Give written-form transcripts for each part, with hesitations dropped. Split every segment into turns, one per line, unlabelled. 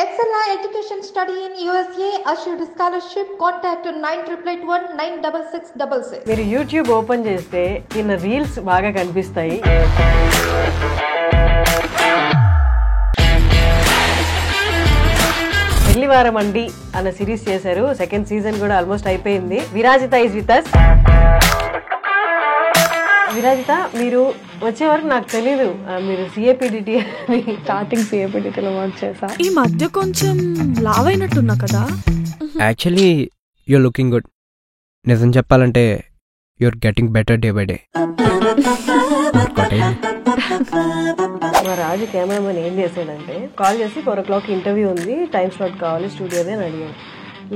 Excella Education Study in USA assured scholarship. Contact 9881 96666.
మీరు YouTube open చేస్తే నిన్న reels బాగా కనిపిస్తాయి. పెళ్లివారం అండి అన్న సిరీస్ చేశారు. సెకండ్ సీజన్ కూడా ఆల్మోస్ట్ అయిపోయింది. Virajitha is with us. Virajitha, మీరు వచ్చే వరకు నాకు తెలీదు మీరు సిఏపిడిటి
స్టార్టింగ్ సిఏపిడిటిలో వర్క్ చేసా. ఈ మధ్య కొంచెం లావ్ అయినట్టున్నా కదా.
Actually your looking good. నిజం చెప్పాలంటే you're getting better day by day.
మా రాజు కెమెరామెన్ ఏం చేశాడంటే కాల్ చేసి 4 o'clock ఇంటర్వ్యూ ఉంది, టైం స్లాట్ కావాలి స్టూడియోదే అని అడిగాడు.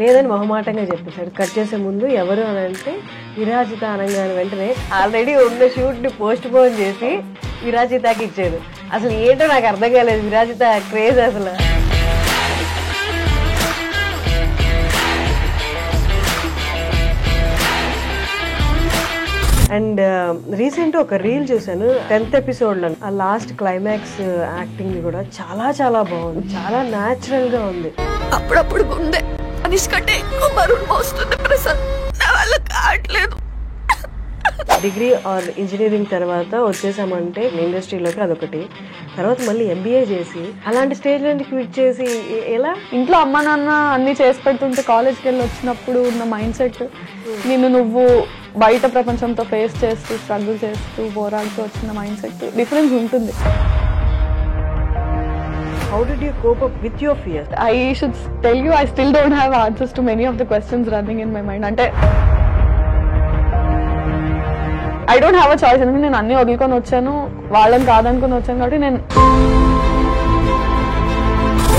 లేదని మొహమాటంగా చెప్పేశాడు. కట్ చేసే ముందు ఎవరు అని అంటే విరాజిత అనగానే వెంటనే ఆల్రెడీ ఉన్న షూట్ని పోస్ట్ పోన్ చేసి విరాజితకి ఇచ్చాడు. అసలు ఏంటో నాకు అర్థం కాలేదు. విరాజిత క్రేజ్ అసలు. అండ్ రీసెంట్ ఒక రీల్ చూసాను 10th ఎపిసోడ్లో. ఆ లాస్ట్ క్లైమాక్స్ యాక్టింగ్ కూడా చాలా చాలా బాగుంది, చాలా న్యాచురల్ గా ఉంది.
అప్పుడప్పుడు గుండె అనిష్కంటే ఎక్కువ బరువు మోస్తుంది ప్రసాద్, నా వల్ల కావట్లేదు.
డిగ్రీ ఆర్ ఇంజనీరింగ్ తర్వాత వచ్చేసామంటే ఇండస్ట్రీలోకి అదొకటి. తర్వాత మళ్ళీ ఎంబీఏ చేసి అలాంటి స్టేజ్ నుండి క్విట్ చేసి ఎలా?
ఇంట్లో అమ్మ నాన్న అన్ని చేసి పెడుతుంటే కాలేజ్కి వెళ్ళి వచ్చినప్పుడు ఉన్న మైండ్ సెట్, నువ్వు బయట ప్రపంచంతో ఫేస్ చేస్తూ స్ట్రగుల్ చేస్తూ పోరాడుతూ వచ్చిన మైండ్ సెట్ డిఫరెన్స్ ఉంటుంది.
How did you cope up with your fear?
I should tell you, I still don't have answers to many of the questions running in my mind. అంటే I don't have a choice. ఎందుకంటే నేను అన్ని వదులుకొని వచ్చాను, వాళ్ళని కాదనుకొని వచ్చాను. కాబట్టి నేను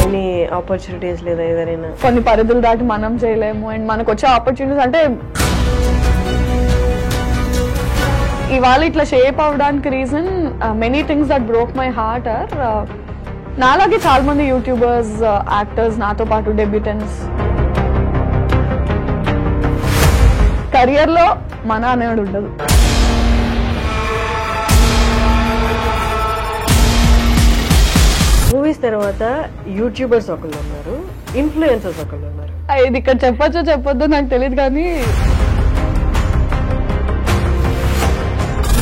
ఎనీ ఆపర్చునిటీస్ లేదా ఏదైనా
కొన్ని పరిధులు దాటి మనం చేయలేము. అండ్ మనకు వచ్చే ఆపర్చునిటీస్ అంటే ఇవాళ ఇట్లా షేప్ అవడానికి reason many things that broke my heart or నాలాగే చాలా మంది యూట్యూబర్స్, యాక్టర్స్, నాతో పాటు డెబ్యూటెంట్స్ కెరియర్ లో మన అనేవాడు ఉండదు.
మూవీస్ తర్వాత యూట్యూబర్స్ ఒకళ్ళు ఉన్నారు, ఇన్ఫ్లుయెన్సర్స్ ఒకళ్ళు ఉన్నారు.
ఇది ఇక్కడ చెప్పొచ్చో చెప్పొద్దో నాకు తెలియదు, కానీ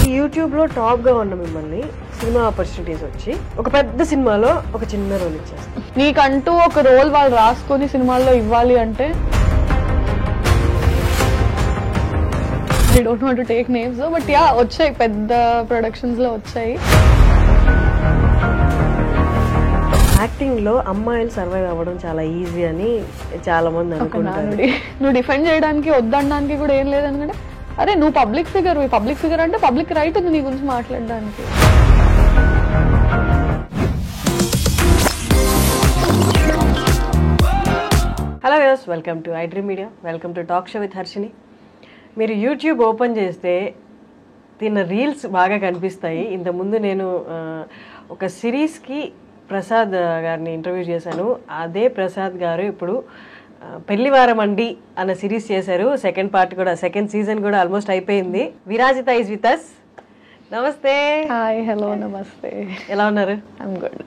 ఈ యూట్యూబ్ లో టాప్ గా ఉన్న మిమ్మల్ని సినిమా ఆపర్చునిటీస్ వచ్చి ఒక పెద్ద సినిమాలో ఒక చిన్న రోల్ ఇచ్చేస్తారు.
నీకంటూ ఒక రోల్ వాళ్ళు రాసుకొని సినిమాల్లో ఇవ్వాలి అంటే I don't want to take names, but yeah వచ్చాయి, పెద్ద ప్రొడక్షన్స్ లో వచ్చాయి.
యాక్టింగ్ లో అమ్మాయిలు సర్వైవ్ అవ్వడం చాలా ఈజీ అని చాలా మంది అనుకుంటారు.
నువ్వు డిఫెండ్ చేయడానికి వద్దనడానికి కూడా ఏం లేదనుకుంటే, అరే నువ్వు పబ్లిక్ ఫిగర్ అంటే పబ్లిక్ రైట్ ఉంది నీ గురించి మాట్లాడడానికి.
Hello viewers, welcome to iDream media, welcome to talk show with Harshini. మీరు యూట్యూబ్ ఓపెన్ చేస్తే తిన్న రీల్స్ బాగా కనిపిస్తాయి. ఇంతకుముందు నేను ఒక సిరీస్కి ప్రసాద్ గారిని ఇంటర్వ్యూ చేశాను. అదే ప్రసాద్ గారు ఇప్పుడు పెళ్లివారం అండి అన్న సిరీస్ చేశారు. సెకండ్ పార్ట్ కూడా, సెకండ్ సీజన్ కూడా ఆల్మోస్ట్ అయిపోయింది. Virajitha is with us. నమస్తే.
హాయ్, హలో, నమస్తే.
ఎలా ఉన్నారు?
I'm good.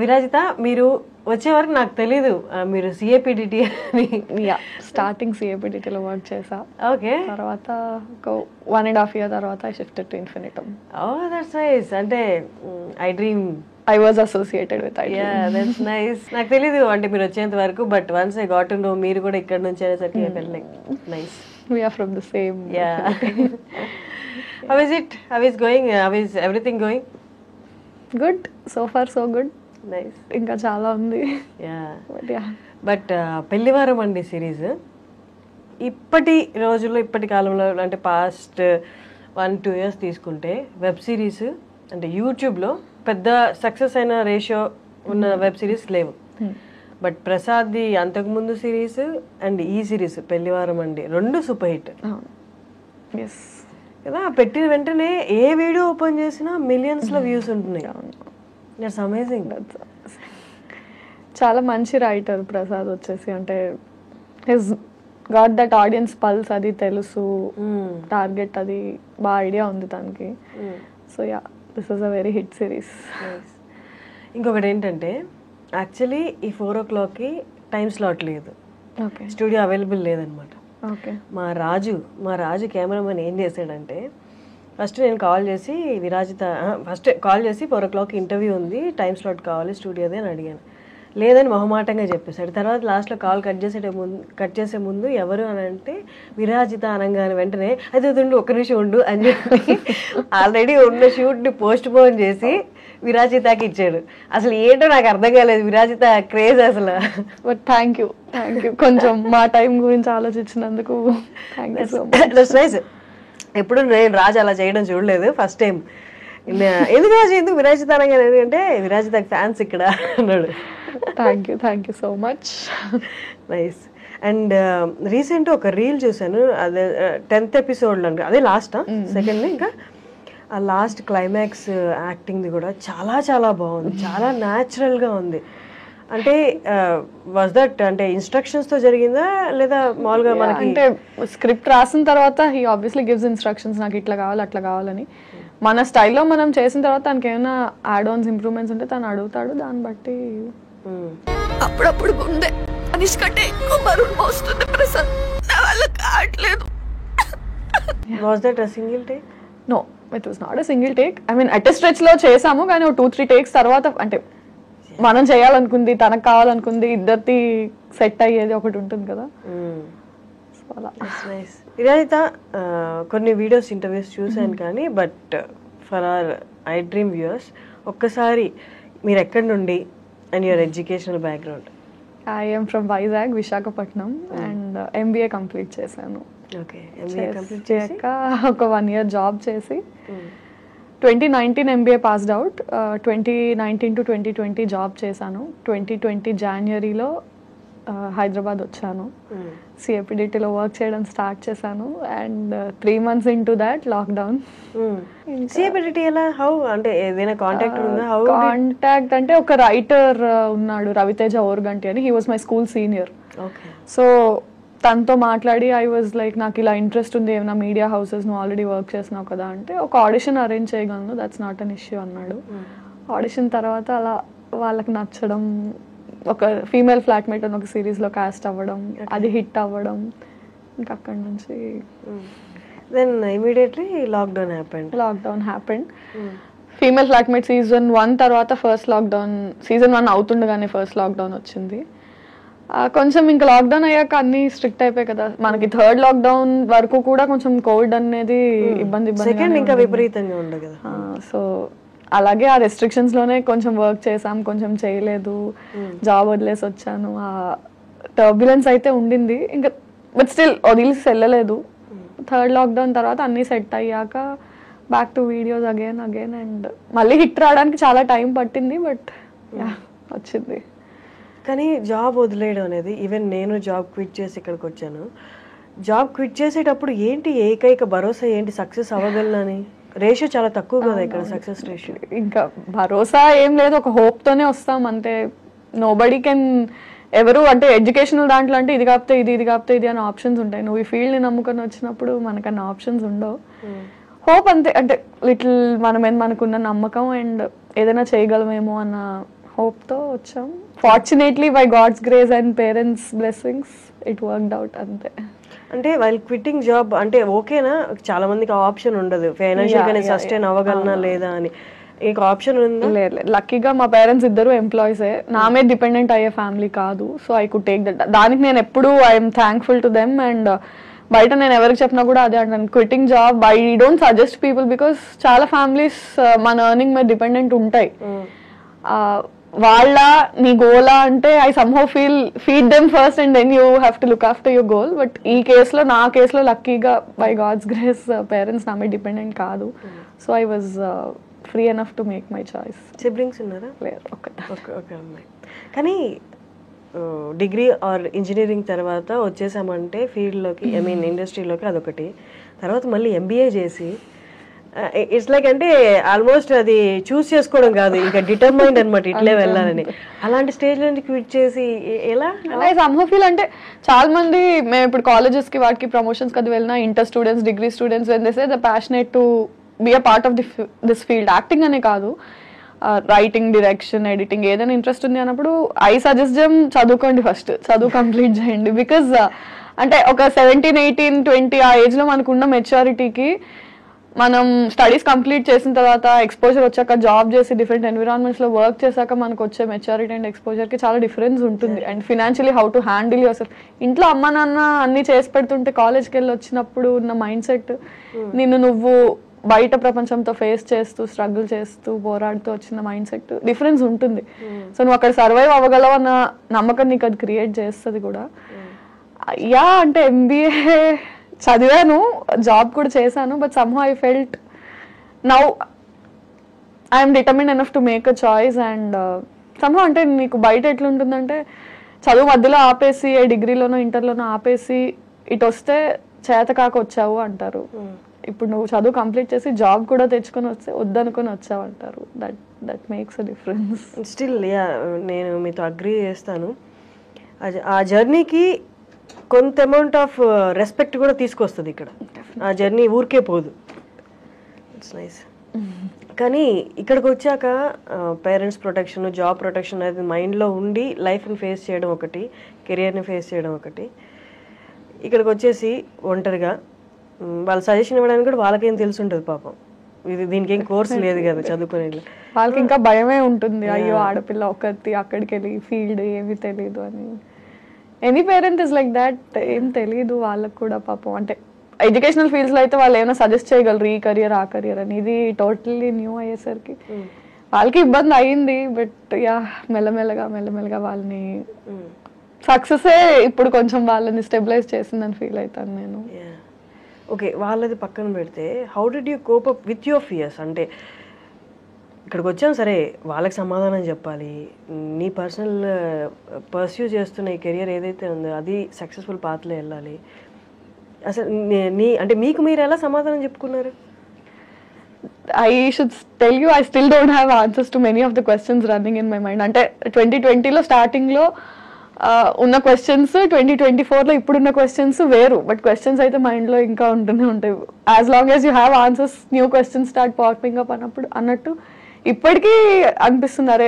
విరాజిత, మీరు వచ్చే వరకు నాకు తెలీదు మీరు సిఏపిడిటి అని.
స్టార్టింగ్ సిఏపిడిటిలో వర్క్ చేసా.
ఓకే.
తర్వాత ఒక 1.5 years తర్వాత I shifted to Infinitum.
Oh, that's nice. అంటే iDream
I was associated with iDream.
Yeah, that's nice. నాకు తెలీదు అంటే మీరు వచ్చేంత వరకు, but once I got to know మీరు కూడా ఇక్కడ నుంచి అనేసరికి I felt like nice.
We are from the same.
Yeah. How is it? How is going? How is everything going?
Good. So far so good.
Nice.
ఇంకా చాలా ఉంది.
Yeah.
But yeah.
But పెళ్లివారం అండి series ఇప్పటి రోజుల్లో, ఇప్పటి కాలంలో అంటే past 1-2 years తీసుకుంటే వెబ్ సిరీస్ అంటే యూట్యూబ్లో పెద్ద సక్సెస్ అయిన రేషియో ఉన్న వెబ్ సిరీస్ లేవు. బట్ ప్రసాద్ది అంతకుముందు సిరీస్ అండ్ ఈ సిరీస్ పెళ్లివారం అండి రెండు సూపర్ హిట్ కదా. పెట్టిన వెంటనే ఏ వీడియో ఓపెన్ చేసినా మిలియన్స్లో వ్యూస్ ఉంటున్నాయి. It's amazing.
చాలా మంచి రైటర్ ప్రసాద్ వచ్చేసి. అంటే his got that audience pulse, అది తెలుసు, టార్గెట్ అది బాగా ఐడియా ఉంది తనకి. So yeah, this was a very hit series.
ఇంకొకటి ఏంటంటే యాక్చువల్లీ ఈ 4 o'clockకి టైం స్లాట్ లేదు,
ఓకే
స్టూడియో అవైలబుల్ లేదనమాట.
ఓకే
మా రాజు కెమెరామెన్ ఏం చేశాడంటే, ఫస్ట్ నేను కాల్ చేసి ఫస్ట్ కాల్ చేసి 4 o'clock ఇంటర్వ్యూ ఉంది, టైం స్లాట్ కావాలి స్టూడియోదే అని అడిగాను. లేదని మొహమాటంగా చెప్పేశాడు. తర్వాత లాస్ట్లో కాల్ కట్ చేసే ముందు ఎవరు అని అంటే విరాజిత అనగానే వెంటనే అయితే ఉండు ఒక్క నిమిషం ఉండు అని చెప్పి ఆల్రెడీ ఉన్న షూట్ని పోస్ట్ పోన్ చేసి విరాజితకి ఇచ్చాడు. అసలు ఏంటో నాకు అర్థం కాలేదు, విరాజిత క్రేజ్ అసలు.
బట్ థ్యాంక్ యూ కొంచెం మా టైం గురించి ఆలోచించినందుకు thank you so much.
That's nice. ఎప్పుడు నేను రాజు అలా చేయడం చూడలేదు, ఫస్ట్ టైం. ఎందుకు రాజు ఎందుకు విరాజిత అనగానే, ఎందుకంటే విరాజితకి ఫ్యాన్స్ ఇక్కడ అన్నాడు.
Thank you so much.
Nice. And recent ఒక రీల్ చూసాను, అదే 10th ఎపిసోడ్ అంటే అదే లాస్ట్ సెకండ్, ఇంకా ఆ లాస్ట్ క్లైమాక్స్ యాక్టింగ్ది కూడా చాలా చాలా బాగుంది, చాలా న్యాచురల్గా ఉంది. అంటే వాజ్ దట్ అంటే ఇన్స్ట్రక్షన్స్తో జరిగిందా లేదా మామూలుగా మనకి?
అంటే స్క్రిప్ట్ రాసిన తర్వాత హీ ఆబ్వియస్లీ గివ్స్ ఇన్స్ట్రక్షన్స్, నాకు ఇట్లా కావాలి అట్లా కావాలని. మన స్టైల్లో మనం చేసిన తర్వాత తనకి ఏమైనా యాడ్ ఆన్స్ ఇంప్రూవ్మెంట్స్ ఉంటే తను అడుగుతాడు, దాన్ని బట్టి.
అప్పుడప్పుడు గుండె మనిషి కంటే ఎక్కువ బరువు మోస్తుంది ప్రసాద్, నా వల్ల కావట్లేదు.
Was that single take?
No, it was not a single take. I mean at stretch లో చేసాము, కానీ 2-3 takes తర్వాత అంటే మనం చేయాలనుకుంది, తనకు కావాలనుకుంది, ఇద్దరిది సెట్ అయ్యేది ఒకటి ఉంటుంది కదా.
ఇదైతే కొన్ని వీడియోస్ ఇంటర్వ్యూస్ చూసాను కానీ, but for hour I dream viewers ఒక్కసారి మీరు ఎక్కడి నుండి and your educational background?
I M from Vizag, Visakhapatnam, and MBA complete చేశాను.
ఓకే, MBA కంప్లీట్
చేశాక ఒక 1 year జాబ్ చేసి 2019 MBA passed out. 2019 to 2020 job చేశాను. 2020 Januaryలో హైదరాబాద్ వచ్చాను. CAPDTలో వర్క్ చేయడం స్టార్ట్ చేశాను. And 3 months into that lockdown.
CAPDT ఎలా, హౌ అంటే ఏదైనా కాంటాక్ట్ ఉందా? హౌ
కాంటాక్ట్ అంటే ఒక రైటర్ ఉన్నాడు, రవితేజ ఓర్గంటి అని. He was my school senior.
Okay.
So తనతో మాట్లాడి ఐ వాజ్ లైక్, నాకు ఇలా ఇంట్రెస్ట్ ఉంది, ఏమైనా మీడియా హౌసెస్ నువ్వు ఆల్రెడీ వర్క్ చేసినావు కదా అంటే, ఒక ఆడిషన్ అరేంజ్ చేయగలను, దట్స్ నాట్ అన్ ఇష్యూ అన్నాడు. ఆడిషన్ తర్వాత అలా వాళ్ళకి నచ్చడం, ఒక ఫీమేల్ ఫ్లాట్మేట్ అని ఒక సిరీస్లో కాస్ట్ అవ్వడం, అది హిట్ అవ్వడం, ఇంకా అక్కడి నుంచి
then immediately lockdown
happened. Female flatmate season 1 తర్వాత ఫస్ట్ లాక్డౌన్, season 1 అవుతుండగానే ఫస్ట్ లాక్డౌన్ వచ్చింది. కొంచెం ఇంకా లాక్డౌన్ అయ్యాక అన్ని స్ట్రిక్ట్ అయిపోయాయి కదా మనకి. 3rd లాక్డౌన్ వరకు కూడా కొంచెం కోవిడ్ అనేది ఇబ్బంది
ఇంకా విపరీతంగా ఉండదు కదా.
సో అలాగే ఆ రెస్ట్రిక్షన్స్ లోనే కొంచెం వర్క్ చేసాం, కొంచెం చేయలేదు, జాబ్ వదిలేసి వచ్చాను. ఆ టర్బ్యులెన్స్ అయితే ఉండింది ఇంకా, బట్ స్టిల్ వదిలేసి వెళ్ళలేదు. 3rd లాక్డౌన్ తర్వాత అన్ని సెట్ అయ్యాక back to videos again and మళ్ళీ హిట్ రావడానికి చాలా టైం పట్టింది, బట్ వచ్చింది.
కానీ జాబ్ వదిలేయడం అనేది, ఈవెన్ నేను జాబ్ క్విట్ చేసి ఇక్కడికి వచ్చాను, జాబ్ క్విట్ చేసేటప్పుడు ఏంటి ఏకైక భరోసా ఏంటి, సక్సెస్ అవ్వగలనని? రేషియో చాలా తక్కువ కదా ఇక్కడ, సక్సెస్ రేషియో.
ఇంకా భరోసా ఏం లేదు, ఒక హోప్తోనే వస్తాం అంతే. నోబడీ కెన్ ఎవరు అంటే ఎడ్యుకేషనల్ దాంట్లో అంటే ఇది కాకపోతే ఇది కాకపోతే ఇది అని ఆప్షన్స్ ఉంటాయి. నువ్వు ఈ ఫీల్డ్ని నమ్ముకొని వచ్చినప్పుడు మనకన్నా ఆప్షన్స్ ఉండవు. హోప్ అంతే, అంటే లిటిల్ మనకున్న నమ్మకం అండ్ ఏదైనా చేయగలమేమో అన్న హోప్తో వచ్చాం. Fortunately by God's grace and parents blessings it worked out అంతే.
అంటే వైల్ క్విట్టింగ్ జాబ్ అంటే ఓకేనా, చాలా మందికి ఆప్షన్ ఉండదు, ఫైనాన్షియల్ గానే సస్టైన్ అవ్వగలనా లేదా అని. మీకు ఆప్షన్ ఉందా?
లేదు, లక్కీగా మా పేరెంట్స్ ఇద్దరు ఎంప్లాయీసే, నా మీద డిపెండెంట్ అయ్యే ఫ్యామిలీ కాదు. So I could take that. దానికి నేను ఎప్పుడు I'm thankful to them. And బయట నేను ఎవరికి చెప్పినా కూడా అదే అంటాను, quitting job I don't suggest people, because చాలా ఫ్యామిలీస్ మన ఎర్నింగ్ మీద డిపెండెంట్ ఉంటాయి. వాళ్ళ నీ గోలా అంటే I somehow feed them first and then you have to look after your goal. But ఈ కేసులో, నా కేసులో లక్కీగా బై గాడ్స్ గ్రేస్ పేరెంట్స్ నా మీద డిపెండెంట్ కాదు. So I was free enough to make my choice.
Siblings ఉన్నారా?
లేదు,
ఒక అమ్మాయి. కానీ డిగ్రీ ఆర్ ఇంజనీరింగ్ తర్వాత వచ్చేసామంటే ఫీల్డ్లోకి, ఐ మీన్ ఇండస్ట్రీలోకి, అదొకటి. తర్వాత మళ్ళీ MBA చేసి ఇట్స్ లైక్ అంటే ఆల్మోస్ట్ అది చూస్ చేసుకోవడం కాదు, ఇంకా డిటర్మైండ్ అనమాట ఇట్లే వెళ్ళాలని. అలాంటి స్టేజ్ నుంచి క్విట్ చేసి ఎలా?
సమ్హౌ ఫీల్ అంటే చాలా మంది మేము ఇప్పుడు కాలేజెస్ కి వాటికి ప్రమోషన్స్ కదా వెళ్ళినా, inter students, degree students when they say the passionate to be a part of this field, acting అనే కాదు, రైటింగ్, డైరెక్షన్, ఎడిటింగ్ ఏదైనా ఇంట్రెస్ట్ ఉంది అన్నప్పుడు ఐ సజెస్ట్ చేయం చదువుకోండి, ఫస్ట్ చదువు కంప్లీట్ చేయండి. బికాజ్ అంటే ఒక 17, 18, 20 ఆ ఏజ్లో మనకున్న మెచ్యూరిటీకి మనం స్టడీస్ కంప్లీట్ చేసిన తర్వాత ఎక్స్పోజర్ వచ్చాక జాబ్ చేసి డిఫరెంట్ ఎన్విరాన్మెంట్స్లో వర్క్ చేశాక మనకు వచ్చే మెచ్యూరిటీ అండ్ ఎక్స్పోజర్కి చాలా డిఫరెన్స్ ఉంటుంది. And financially how to handle your self. ఇంట్లో అమ్మ నాన్న అన్ని చేసి పెడుతుంటే కాలేజ్కి వెళ్ళి వచ్చినప్పుడు ఉన్న మైండ్ సెట్ నువ్వు బయట ప్రపంచంతో ఫేస్ చేస్తూ స్ట్రగుల్ చేస్తూ పోరాడుతూ వచ్చిన మైండ్ సెట్ డిఫరెన్స్ ఉంటుంది. సో నువ్వు అక్కడ సర్వైవ్ అవ్వగలవు అన్న నమ్మకం నీకు అది క్రియేట్ చేస్తుంది కూడా. యా అంటే MBA చదివాను, జాబ్ కూడా చేశాను, but somehow I felt now I'm determined enough to make a choice. And somehow అంటే నీకు బయట ఎట్లుంటుందంటే చదువు మధ్యలో ఆపేసి ఏ డిగ్రీలోనో ఇంటర్లోనో ఆపేసి ఇటు వస్తే చేత కాక వచ్చావు అంటారు. ఇప్పుడు నువ్వు చదువు కంప్లీట్ చేసి జాబ్ కూడా తెచ్చుకొని వస్తే వద్దనుకొని వచ్చావు అంటారు. That makes a difference.
Still నేను మీతో అగ్రీ చేస్తాను. ఆ జర్నీకి కొంత అమౌంట్ ఆఫ్ రెస్పెక్ట్ కూడా తీసుకొస్తుంది ఇక్కడ. ఆ జర్నీ ఊరికే పోదు. It's nice. కానీ ఇక్కడికి వచ్చాక పేరెంట్స్ ప్రొటెక్షన్, జాబ్ ప్రొటెక్షన్ అనేది మైండ్లో ఉండి లైఫ్ని ఫేస్ చేయడం ఒకటి, కెరియర్ని ఫేస్ చేయడం ఒకటి. ఇక్కడికి వచ్చేసి ఒంటరిగా వాళ్ళ సజెషన్ ఇవ్వడానికి కూడా వాళ్ళకేం తెలిసి ఉంటుంది పాపం. దీనికి ఏం కోర్స్ లేదు కదా చదువుకునే
వాళ్ళకి. ఇంకా భయమే ఉంటుంది, అయ్యో ఆడపిల్ల ఒకటి అక్కడికి వెళ్ళి ఫీల్డ్ ఏమీ తెలియదు అని. Any parent is like that. ఏం తెలియదు వాళ్ళకు కూడా పాపం. అంటే ఎడ్యుకేషనల్ ఫీల్డ్స్లో అయితే వాళ్ళు ఏమైనా సజెస్ట్ చేయగలరు, ఈ కెరియర్ ఆ కెరియర్ అని. ఇది టోటల్లీ న్యూ అయ్యేసరికి వాళ్ళకి ఇబ్బంది అయింది. బట్ యా మెల్లమెల్లగా వాళ్ళని సక్సెసే ఇప్పుడు కొంచెం వాళ్ళని స్టెబిలైజ్ చేసిందని ఫీల్ అవుతాను నేను.
ఓకే, వాళ్ళది పక్కన పెడితే how did you cope up with your fears? అంటే ఇక్కడికి వచ్చాం సరే, వాళ్ళకి సమాధానం చెప్పాలి. నీ పర్సనల్ పర్స్యూ చేస్తున్న ఈ కెరియర్ ఏదైతే ఉందో అది సక్సెస్ఫుల్ పాత్లో వెళ్ళాలి. అసలు అంటే మీకు మీరు ఎలా సమాధానం చెప్పుకున్నారు?
I should tell you, I still don't have answers to many of the questions running in my mind. అంటే 2020లో స్టార్టింగ్లో ఉన్న క్వశ్చన్స్ 2024లో ఇప్పుడున్న క్వశ్చన్స్ వేరు. బట్ క్వశ్చన్స్ అయితే మైండ్లో ఇంకా ఉంటూనే ఉంటాయి. As long as you have answers, new questions start popping up అన్నట్టు ఇప్పటికీ అనిపిస్తుంది, అరే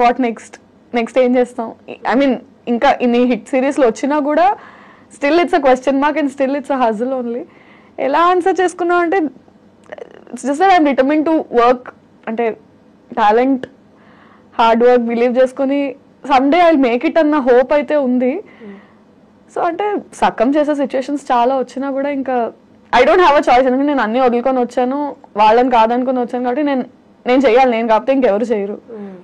వాట్ నెక్స్ట్ ఏం చేస్తాం. ఐ మీన్ ఇంకా ఇన్ని హిట్ సిరీస్లో వచ్చినా కూడా still it's a question mark and still it's a హజిల్ only. ఎలా ఆన్సర్ చేసుకున్నాం అంటే it's just I'm determine to work. అంటే టాలెంట్, హార్డ్ వర్క్ బిలీవ్ చేసుకొని someday I will make it అన్న హోప్ అయితే ఉంది. సో అంటే సక్కం చేసే సిచ్యువేషన్స్ చాలా వచ్చినా కూడా ఇంకా I don't have a choice. ఎందుకంటే నేను అన్ని వదులుకొని వచ్చాను, వాళ్ళని కాదనుకొని వచ్చాను కాబట్టి నేను చేయాలి. నేను కాకపోతే ఇంకెవరు చేయరు.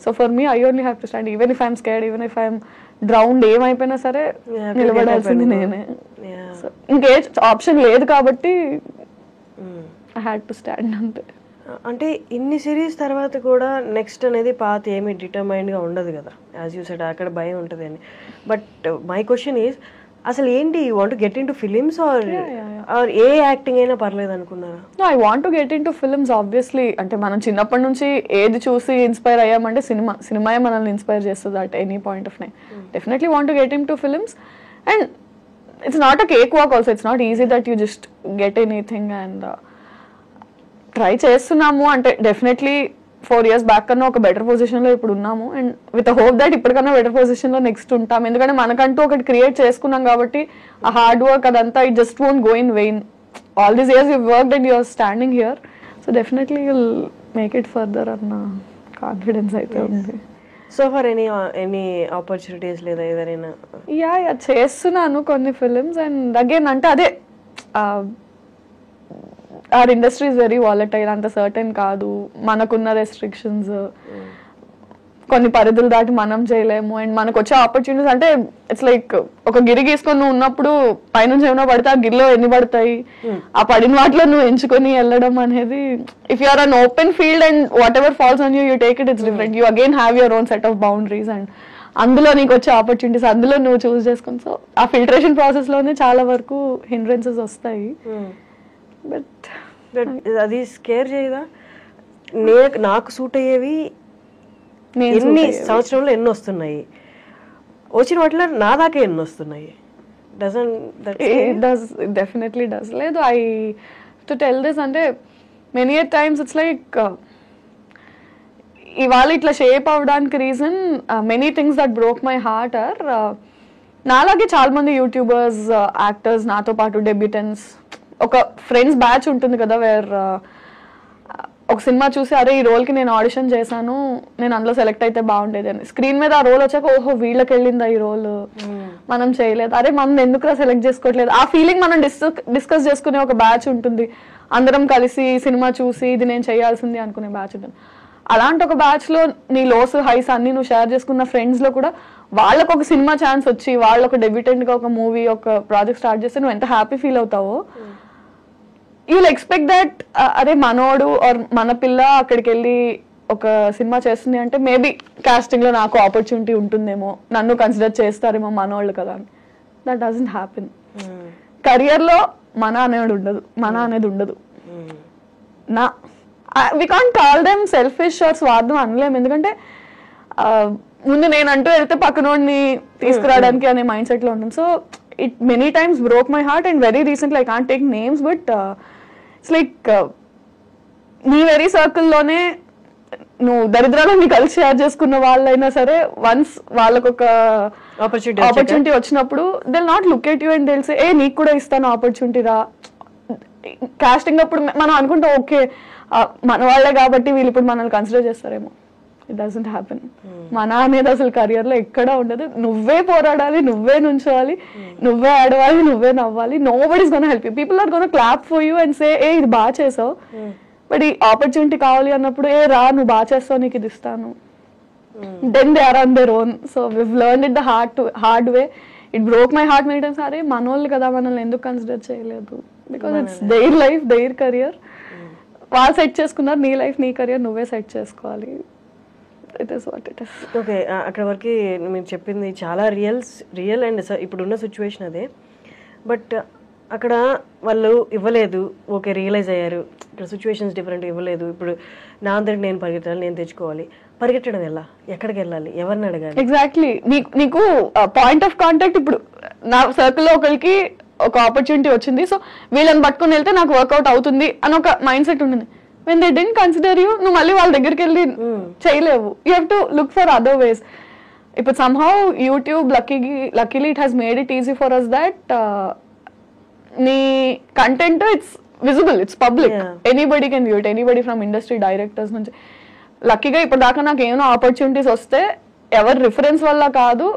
So for me I only have to stand. Even if I'm scared, even if I'm drowned, ఏమైపోయినా సరే నిలబడాల్సింది నేనే. సో ఇంకే ఆప్షన్ లేదు కాబట్టి ఐ హ్యాడ్ టు స్టాండ్ అంతే.
అంటే ఇన్ని సిరీస్ తర్వాత కూడా నెక్స్ట్ అనేది పాత ఏమి డిటర్మైన్డ్గా ఉండదు కదా, యాజ్ యూ సెడ్ అక్కడ భయం ఉంటుంది అని. బట్ మై క్వశ్చన్ ఈజ్, అసలు ఏంటి, you want to get into films or ఏ యాక్టింగ్ అయినా పర్లేదు అనుకున్నారా?
I want to get into films obviously. అంటే మనం చిన్నప్పటి నుంచి ఏది చూసి ఇన్స్పైర్ అయ్యామంటే సినిమాయే మనల్ని ఇన్స్పైర్ చేస్తుంది at any point of time. Definitely want to get into films. And it's not a cake walk also. It's not easy that you just get anything. And try చేస్తున్నాము. అంటే definitely 4 years back కన్నా ఒక better పొజిషన్లో ఇప్పుడు ఉన్నాము. And with hope that ఇప్పటికన్నా better పొజిషన్లో next ఉంటాం. ఎందుకంటే మనకంటూ ఒకటి క్రియేట్ చేసుకున్నాం కాబట్టి ఆ హార్డ్ వర్క్ అదంతా it just won't go in vain. All these years you worked and you're standing here. So definitely you'll make it further అన్న కాన్ఫిడెన్స్ అయితే ఉంది.
సో ఫర్ ఎనీ ఆపర్చునిటీస్ లేదా ఏదైనా?
యా చేస్తున్నాను కొన్ని ఫిలిమ్స్. అండ్ అగైన్ అంటే అదే our industry is very volatile. అంత సర్టెన్ కాదు. మనకున్న రెస్ట్రిక్షన్స్, కొన్ని పరిధులు దాటి మనం చేయలేము. అండ్ మనకు వచ్చే ఆపర్చునిటీస్ అంటే ఇట్స్ లైక్ ఒక గిరి గీసుకొని నువ్వు ఉన్నప్పుడు పైనుంచి ఏమైనా పడితే ఆ గిరిలో ఎన్ని పడతాయి, ఆ పడిన వాటిలో నువ్వు ఎంచుకొని వెళ్ళడం అనేది, if you are an open field and whatever falls on you, you take it, it's different. You again have your own set of boundaries. And అందులో నీకు వచ్చే ఆపర్చునిటీస్ అందులో నువ్వు చూస్ చేసుకుని, సో ఆ ఫిల్టరేషన్ ప్రాసెస్లోనే చాలా వరకు హిండ్రెన్సెస్ వస్తాయి. బట్
అది స్కేర్ చేయదా? నాకు సూట్ అయ్యేవి ఎన్ని సంవత్సరంలో ఎన్ని వస్తున్నాయి, వచ్చిన వాటిలో నా దాకా ఎన్ని వస్తున్నాయి?
Definitely does. లేదు, ఐ టు టెల్ దిస్ అంటే మెనీ టైమ్స్ ఇట్స్ లైక్ ఇవాళ ఇట్లా షేప్ అవ్వడానికి reason many things that broke my heart or నాలాగే చాలా మంది యూట్యూబర్స్, యాక్టర్స్, నాతో పాటు డెబ్యూటెంట్స్, ఒక ఫ్రెండ్స్ బ్యాచ్ ఉంటుంది కదా వేర్ ఒక సినిమా చూసి అరే ఈ రోల్కి నేను ఆడిషన్ చేశాను, నేను అందులో సెలెక్ట్ అయితే బాగుండేది అని, స్క్రీన్ మీద ఆ రోల్ వచ్చాక ఓహో వీళ్ళకి వెళ్ళిందా ఈ రోల్, మనం చేయలేదు, అరే మనం ఎందుకురా సెలెక్ట్ చేసుకోవట్లేదు, ఆ ఫీలింగ్ మనం డిస్కస్ చేసుకునే ఒక బ్యాచ్ ఉంటుంది. అందరం కలిసి సినిమా చూసి ఇది నేను చేయాల్సింది అనుకునే బ్యాచ్ ఉంటుంది. అలాంటి ఒక బ్యాచ్ లో నీ లోస్ హైస్ అన్ని నువ్వు షేర్ చేసుకున్న ఫ్రెండ్స్ లో కూడా వాళ్ళకు ఒక సినిమా ఛాన్స్ వచ్చి వాళ్ళు ఒక డెబ్యూటెంట్ గా ఒక మూవీ ఒక ప్రాజెక్ట్ స్టార్ట్ చేస్తే నువ్వు ఎంత హ్యాపీ ఫీల్ అవుతావో, యూ విల్ ఎక్స్పెక్ట్ దట్ అరే మనోడు ఆర్ మన పిల్ల అక్కడికి వెళ్ళి ఒక సినిమా చేస్తుంది అంటే మేబీ కాస్టింగ్ లో నాకు ఆపర్చునిటీ ఉంటుందేమో, నన్ను కన్సిడర్ చేస్తారేమో మనోళ్ళు కదా అని. That doesn't happen. కెరియర్ లో మన అనేది ఉండదు. నా we can't call them selfish or స్వార్థం అనలేము, ఎందుకంటే ముందు నేను అంటూ వెళ్తే పక్కనోడిని తీసుకురావడానికి అనే మైండ్ సెట్ లో ఉంటుంది. So it many times broke my heart and very recently I can't take names but it's like నీ వెరీ సర్కిల్లోనే నువ్వు దరిద్రాలు నీ కలిసి షేర్ చేసుకున్న వాళ్ళైనా సరే వన్స్ వాళ్ళకు ఒక ఆపర్చునిటీ వచ్చినప్పుడు they not look at you and they say ఏ నీకు కూడా ఇస్తాను ఆపర్చునిటీ రా. కాస్టింగ్ అప్పుడు మనం అనుకుంటాం ఓకే మన వాళ్ళే కాబట్టి వీళ్ళు ఇప్పుడు మనల్ని కన్సిడర్ చేస్తారేమో. It doesn't happen. మన అనేది అసలు కెరియర్ లో ఎక్కడా ఉండదు. నువ్వే పోరాడాలి, నువ్వే నుంచోవాలి, నువ్వే ఆడవాలి, నువ్వే నవ్వాలి. Nobody's gonna help you. People are gonna clap for you and say ఏ ఇది బాగా చేసావు, బట్ ఈ ఆపర్చునిటీ కావాలి అన్నప్పుడు ఏ రా నువ్వు బాగా చేస్తావు నీకు ఇది ఇస్తాను. Then they are on their own. So we've learned it the hard way. It broke my heart many times. అరే మనోళ్ళు కదా మనల్ని ఎందుకు కన్సిడర్ చేయలేదు, because it's their life their career. వాళ్ళు సెట్ చేసుకున్నారు, నీ లైఫ్ నీ కెరియర్ నువ్వే సెట్ చేసుకోవాలి. It is what it is.
Okay, అక్కడ వరకు మీరు చెప్పింది చాలా రియల్ అండ్ ఇప్పుడున్న సిచ్యువేషన్ అదే. బట్ అక్కడ వాళ్ళు ఇవ్వలేదు, ఓకే రియలైజ్ అయ్యారు, ఇక్కడ సిచ్యువేషన్స్ డిఫరెంట్, ఇవ్వలేదు. ఇప్పుడు నా అందరికి నేను పరిగెత్తాలి, నేను తెచ్చుకోవాలి. పరిగెట్టడం ఎలా, ఎక్కడికి వెళ్ళాలి, ఎవరిని అడగాలి?
ఎగ్జాక్ట్లీ. నీకు పాయింట్ ఆఫ్ కాంటాక్ట్ ఇప్పుడు నా సర్కిల్లో ఒకరికి ఒక ఆపర్చునిటీ వచ్చింది, సో వీళ్ళని పట్టుకుని వెళ్తే నాకు వర్కౌట్ అవుతుంది అని ఒక మైండ్ సెట్ ఉంటుంది. When they don't consider you, నువ్వు మళ్ళీ వాళ్ళ దగ్గరికి వెళ్ళి చేయలేవు. You have to look for other ways. ఇప్పుడు somehow YouTube luckily it has made it easy for us that నీ content it's visible, it's public, anybody can view it, anybody from industry directors నుంచి. లక్కీగా ఇప్పుడు దాకా నాకు ఏమైనా opportunities వస్తే ఎవరి రిఫరెన్స్ వల్ల కాదు,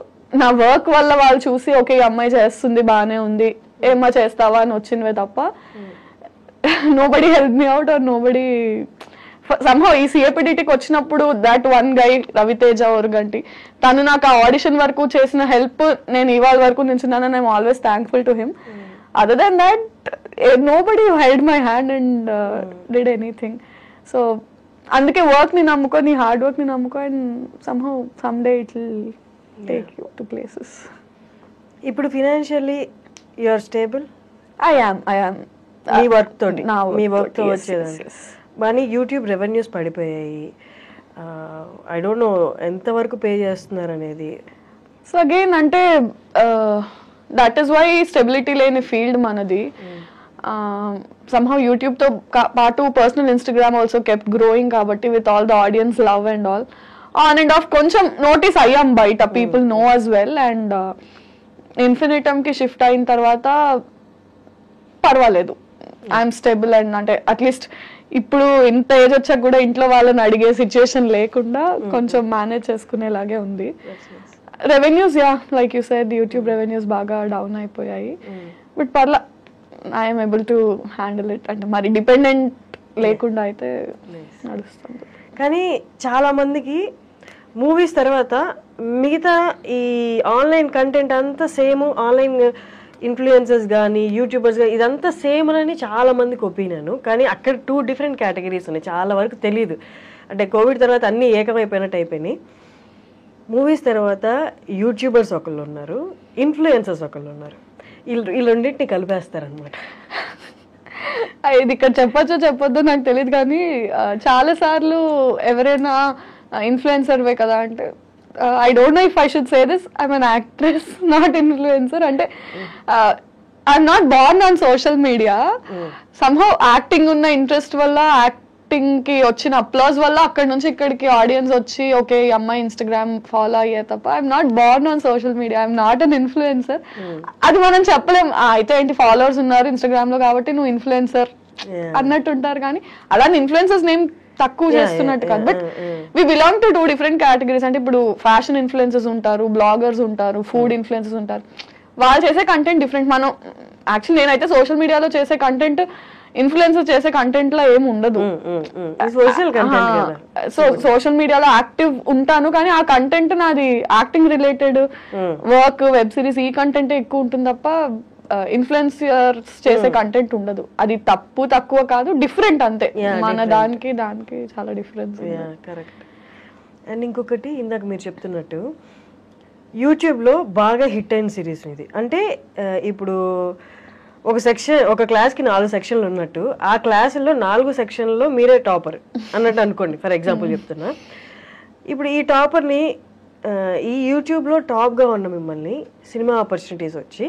నా వర్క్ వల్ల వాళ్ళు చూసి ఓకే ఈ అమ్మాయి చేస్తుంది బాగానే ఉంది, ఏమ్మా చేస్తావా అని వచ్చినవే తప్ప nobody help me out or nobody. Somehow ఈ సిఏపిడిటీకి వచ్చినప్పుడు that one guy Ravi Teja Oruganti, తను నాకు ఆ ఆడిషన్ వరకు చేసిన హెల్ప్ నేను ఇవాళ వరకు నిల్చున్నాను. I'm always thankful to him. Other then that nobody held my hand and did anything. So అందుకే వర్క్ ని నమ్ముకో, నీ హార్డ్ వర్క్ ని నమ్ముకో, and somehow some day it will take you to places.
ఇప్పుడు financially you are stable?
I am
మీ work తోటి, మీ వర్క్ తో వచ్చేదండి. కానీ యూట్యూబ్ రెవెన్యూస్ పడిపోయాయి. ఐ డోంట్ నో ఎంతవరకు పే చేస్తున్నారు అనేది.
సో అగైన్ అంటే దట్ ఈస్ వై స్టెబిలిటీ లేని ఫీల్డ్ మనది. somehow YouTube తో పాటు personal Instagram also kept growing కాబట్టి with all the audience love and all on and off కొంచెం నోటీస్ అయ్యాం బయట, పీపుల్ నో as వెల్. అండ్ ఇన్ఫినిటమ్ కి షిఫ్ట్ అయిన తర్వాత పర్వాలేదు, ఐఎమ్ స్టేబుల్. అండ్ అంటే అట్లీస్ట్ ఇప్పుడు ఇంత ఏజ్ వచ్చాక కూడా ఇంట్లో వాళ్ళని అడిగే సిచ్యుయేషన్ లేకుండా కొంచెం మేనేజ్ చేసుకునేలాగే ఉంది. Revenues like you said YouTube revenues బాగా డౌన్ అయిపోయాయి, బట్ పర్లా I'm able to handle it. అంటే మరి డిపెండెంట్ లేకుండా అయితే నడుస్తుంది.
కానీ చాలా మందికి మూవీస్ తర్వాత మిగతా ఈ ఆన్లైన్ కంటెంట్ అంతా సేమ్, ఆన్లైన్ ఇన్ఫ్లుయెన్సర్స్ కానీ యూట్యూబర్స్ కానీ ఇదంతా సేమ్ అని చాలా మందికి ఒపీనియన్. కానీ అక్కడ 2 డిఫరెంట్ కేటగిరీస్ ఉన్నాయి, చాలా వరకు తెలియదు. అంటే కోవిడ్ తర్వాత అన్నీ ఏకమైపోయినట్టు అయిపోయినాయి. మూవీస్ తర్వాత యూట్యూబర్స్ ఒకళ్ళు ఉన్నారు, ఇన్ఫ్లుయెన్సర్స్ ఒకళ్ళు ఉన్నారు. ఈ రెండింటిని కలిపేస్తారనమాట.
ఇది ఇక్కడ చెప్పొచ్చో చెప్పొద్దో నాకు తెలియదు, కానీ చాలా సార్లు ఎవరైనా ఇన్ఫ్లుయెన్సర్వే కదా అంటే I don't know if I should say this, I'm an actress, not influencer. అంటే I'm not born on social media. Somehow acting ఉన్న ఇంట్రెస్ట్ వల్ల యాక్టింగ్ కి వచ్చిన అప్లాజ్ వల్ల అక్కడ నుంచి ఇక్కడికి ఆడియన్స్ వచ్చి ఓకే ఈ అమ్మాయి ఇన్స్టాగ్రామ్ ఫాలో అయ్యే తప్ప I'm not Born on social media, I'm not an influencer. అది మనం చెప్పలేం. అయితే ఏంటి ఫాలోవర్స్ ఉన్నారు ఇన్స్టాగ్రామ్ లో కాబట్టి నువ్వు ఇన్ఫ్లుయెన్సర్ అన్నట్టు ఉంటారు, కానీ అలాంటి ఇన్ఫ్లుయెన్సర్స్ నేమ్ తక్కువ చేస్తున్నట్టు కాదు. But we belong to 2 different categories. అంటే ఇప్పుడు ఫ్యాషన్ ఇన్ఫ్లుయెన్సర్స్ ఉంటారు, బ్లాగర్స్ ఉంటారు, ఫుడ్ ఇన్ఫ్లుయెన్సర్స్ ఉంటారు. వాళ్ళు చేసే కంటెంట్ డిఫరెంట్. మనం యాక్చువల్లీ నేనైతే సోషల్ మీడియాలో చేసే కంటెంట్ ఇన్ఫ్లుయెన్సర్ చేసే కంటెంట్ లో ఏమి ఉండదు. సో సోషల్ మీడియాలో యాక్టివ్ ఉంటాను, కానీ ఆ కంటెంట్ నాది acting related work, web series, ఈ కంటెంట్ ఎక్కువ ఉంటుంది తప్ప ఇన్ఫ్లుయెన్సర్స్ చేసే కంటెంట్ ఉండదు. అది తక్కువ కాదు, డిఫరెంట్ అంతే. మన దానికి చాలా డిఫరెన్స్.
కరెక్ట్. అండ్ ఇంకొకటి ఇందాక మీరు చెప్తున్నట్టు యూట్యూబ్లో బాగా హిట్ అయిన సిరీస్ ఇది. అంటే ఇప్పుడు ఒక క్లాస్కి 4 సెక్షన్లు ఉన్నట్టు ఆ క్లాసుల్లో 4 సెక్షన్లో మీరే టాపర్ అన్నట్టు అనుకోండి, ఫర్ ఎగ్జాంపుల్ చెప్తున్నా. ఇప్పుడు ఈ టాపర్ని ఈ యూట్యూబ్లో టాప్గా ఉన్న మిమ్మల్ని సినిమా ఆపర్చునిటీస్ వచ్చి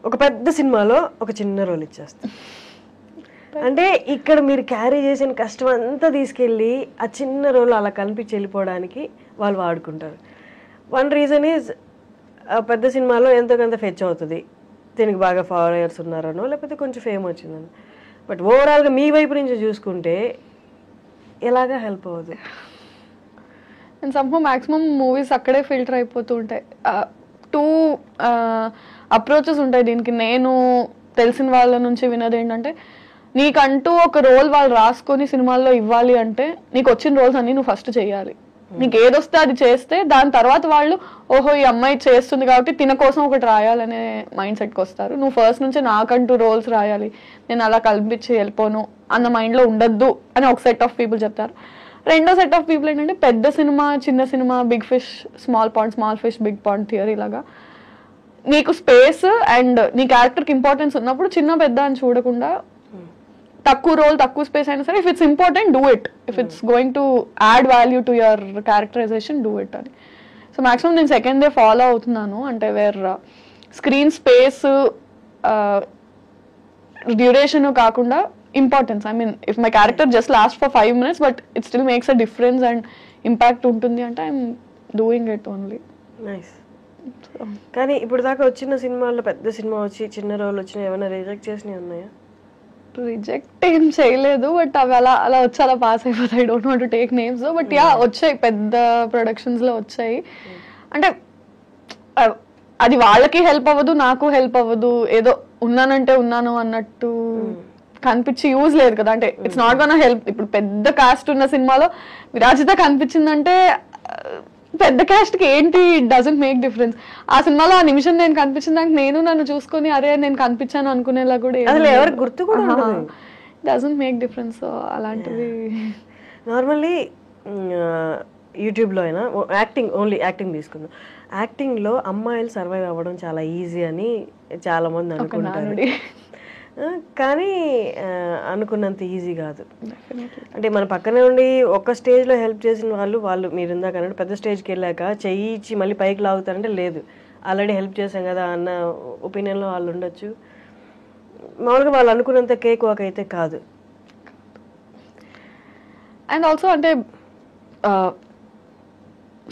ఒక పెద్ద సినిమాలో ఒక చిన్న రోల్ ఇచ్చేస్తారు. అంటే ఇక్కడ మీరు క్యారీ చేసిన కష్టం అంతా తీసుకెళ్ళి ఆ చిన్న రోల్ అలా కనిపించి వెళ్ళిపోవడానికి వాళ్ళు వాడుకుంటారు. వన్ రీజన్ ఈజ్ పెద్ద సినిమాలో ఎంతో కొంత ఫెచ్ అవుతుంది, దీనికి బాగా ఫాలోయర్స్ ఉన్నారనో లేకపోతే కొంచెం ఫేమ్ వచ్చిందని. బట్ ఓవరాల్గా మీ వైపు నుంచి చూసుకుంటే ఎలాగా హెల్ప్ అవుతుంది?
అండ్ సమ్హౌ మ్యాక్సిమం మూవీస్ అక్కడే ఫిల్టర్ అయిపోతూ ఉంటాయి. 2 అప్రోచెస్ ఉంటాయి దీనికి. నేను తెలిసిన వాళ్ళ నుంచి విన్నది ఏంటంటే, నీకంటూ ఒక రోల్ వాళ్ళు రాసుకొని సినిమాల్లో ఇవ్వాలి అంటే నీకు వచ్చిన రోల్స్ అన్ని నువ్వు ఫస్ట్ చేయాలి. నీకు ఏదొస్తే అది చేస్తే దాని తర్వాత వాళ్ళు ఓహో ఈ అమ్మాయి చేస్తుంది కాబట్టి తిన కోసం ఒకటి రాయాలనే మైండ్ సెట్కి వస్తారు. నువ్వు ఫస్ట్ నుంచి నాకంటూ రోల్స్ రాయాలి, నేను అలా కల్పించి వెళ్ళిపోను అన్న మైండ్లో ఉండద్దు అని ఒక సెట్ ఆఫ్ పీపుల్ చెప్తారు. రెండో సెట్ ఆఫ్ పీపుల్ ఏంటంటే పెద్ద సినిమా చిన్న cinema, big fish small pond, small fish big pond theory లాగా నీకు స్పేస్ అండ్ నీ క్యారెక్టర్కి ఇంపార్టెన్స్ ఉన్నప్పుడు చిన్న పెద్ద అని చూడకుండా తక్కువ రోల్ తక్కువ స్పేస్ అయినా సరే if it's important do it, if it's going to add value to your characterization do it అని. సో మ్యాక్సిమం నేను సెకండ్ డే ఫాలో అవుతున్నాను. అంటే వేర్ స్క్రీన్ స్పేస్ డ్యూరేషన్ కాకుండా importance. I mean if my character just last for 5 minutes but it still makes a difference and impact ఉంటుంది అంటే I'm doing it only.
Nice. కానీ ఇప్పుడు దాకా వచ్చిన సినిమాల్లో పెద్ద సినిమా వచ్చి చిన్న రోల్ వచ్చినా ఏమైనా రిజెక్ట్ చేసినవి ఉన్నాయా?
రిజెక్ట్ ఏం చేయలేదు, బట్ అవి అలా వచ్చి అలా పాస్ అయిపోతాయి. I don't want to take names, but yeah వచ్చాయి, పెద్ద ప్రొడక్షన్స్ లో వచ్చాయి. అంటే అది వాళ్ళకి హెల్ప్ అవ్వదు, నాకు హెల్ప్ అవ్వదు. ఏదో ఉన్నానంటే ఉన్నాను అన్నట్టు కనిపించి యూజ్ లేదు కదా. అంటే ఇట్స్ నాట్ గోనా హెల్ప్. ఇప్పుడు పెద్ద కాస్ట్ ఉన్న సినిమాలో విరాజిత కనిపించిందంటే పెద్ద క్యాస్ట్ కి ఏంటి డజంట్ మేక్ డిఫరెన్స్. ఆ సినిమాలో ఆ నిమిషం నేను కనిపించిన దానికి నేను నన్ను చూసుకొని అరే నేను కనిపించాను అనుకునేలా కూడా
ఎవరికి గుర్తు కూడా
డజంట్ మేక్ డిఫరెన్స్. సో అలాంటివి
నార్మల్లీ యూట్యూబ్లో అయినా ఓన్లీ యాక్టింగ్ తీసుకుందాం. యాక్టింగ్లో అమ్మాయిలు సర్వైవ్ అవ్వడం చాలా ఈజీ అని చాలామంది అనుకుంటారు, కానీ అనుకున్నంత ఈజీ కాదు. అంటే మన పక్కనే ఉండి ఒక స్టేజ్లో హెల్ప్ చేసిన వాళ్ళు మీరు ఇందాక అన్నట్టు పెద్ద స్టేజ్కి వెళ్ళాక చెయ్యి ఇచ్చి మళ్ళీ పైకి లాగుతారంటే లేదు, ఆల్రెడీ హెల్ప్ చేశాం కదా అన్న ఒపీనియన్లో వాళ్ళు ఉండొచ్చు. మామూలుగా వాళ్ళు అనుకున్నంత కేక్ వాక్ అయితే కాదు.
అండ్ ఆల్సో అంటే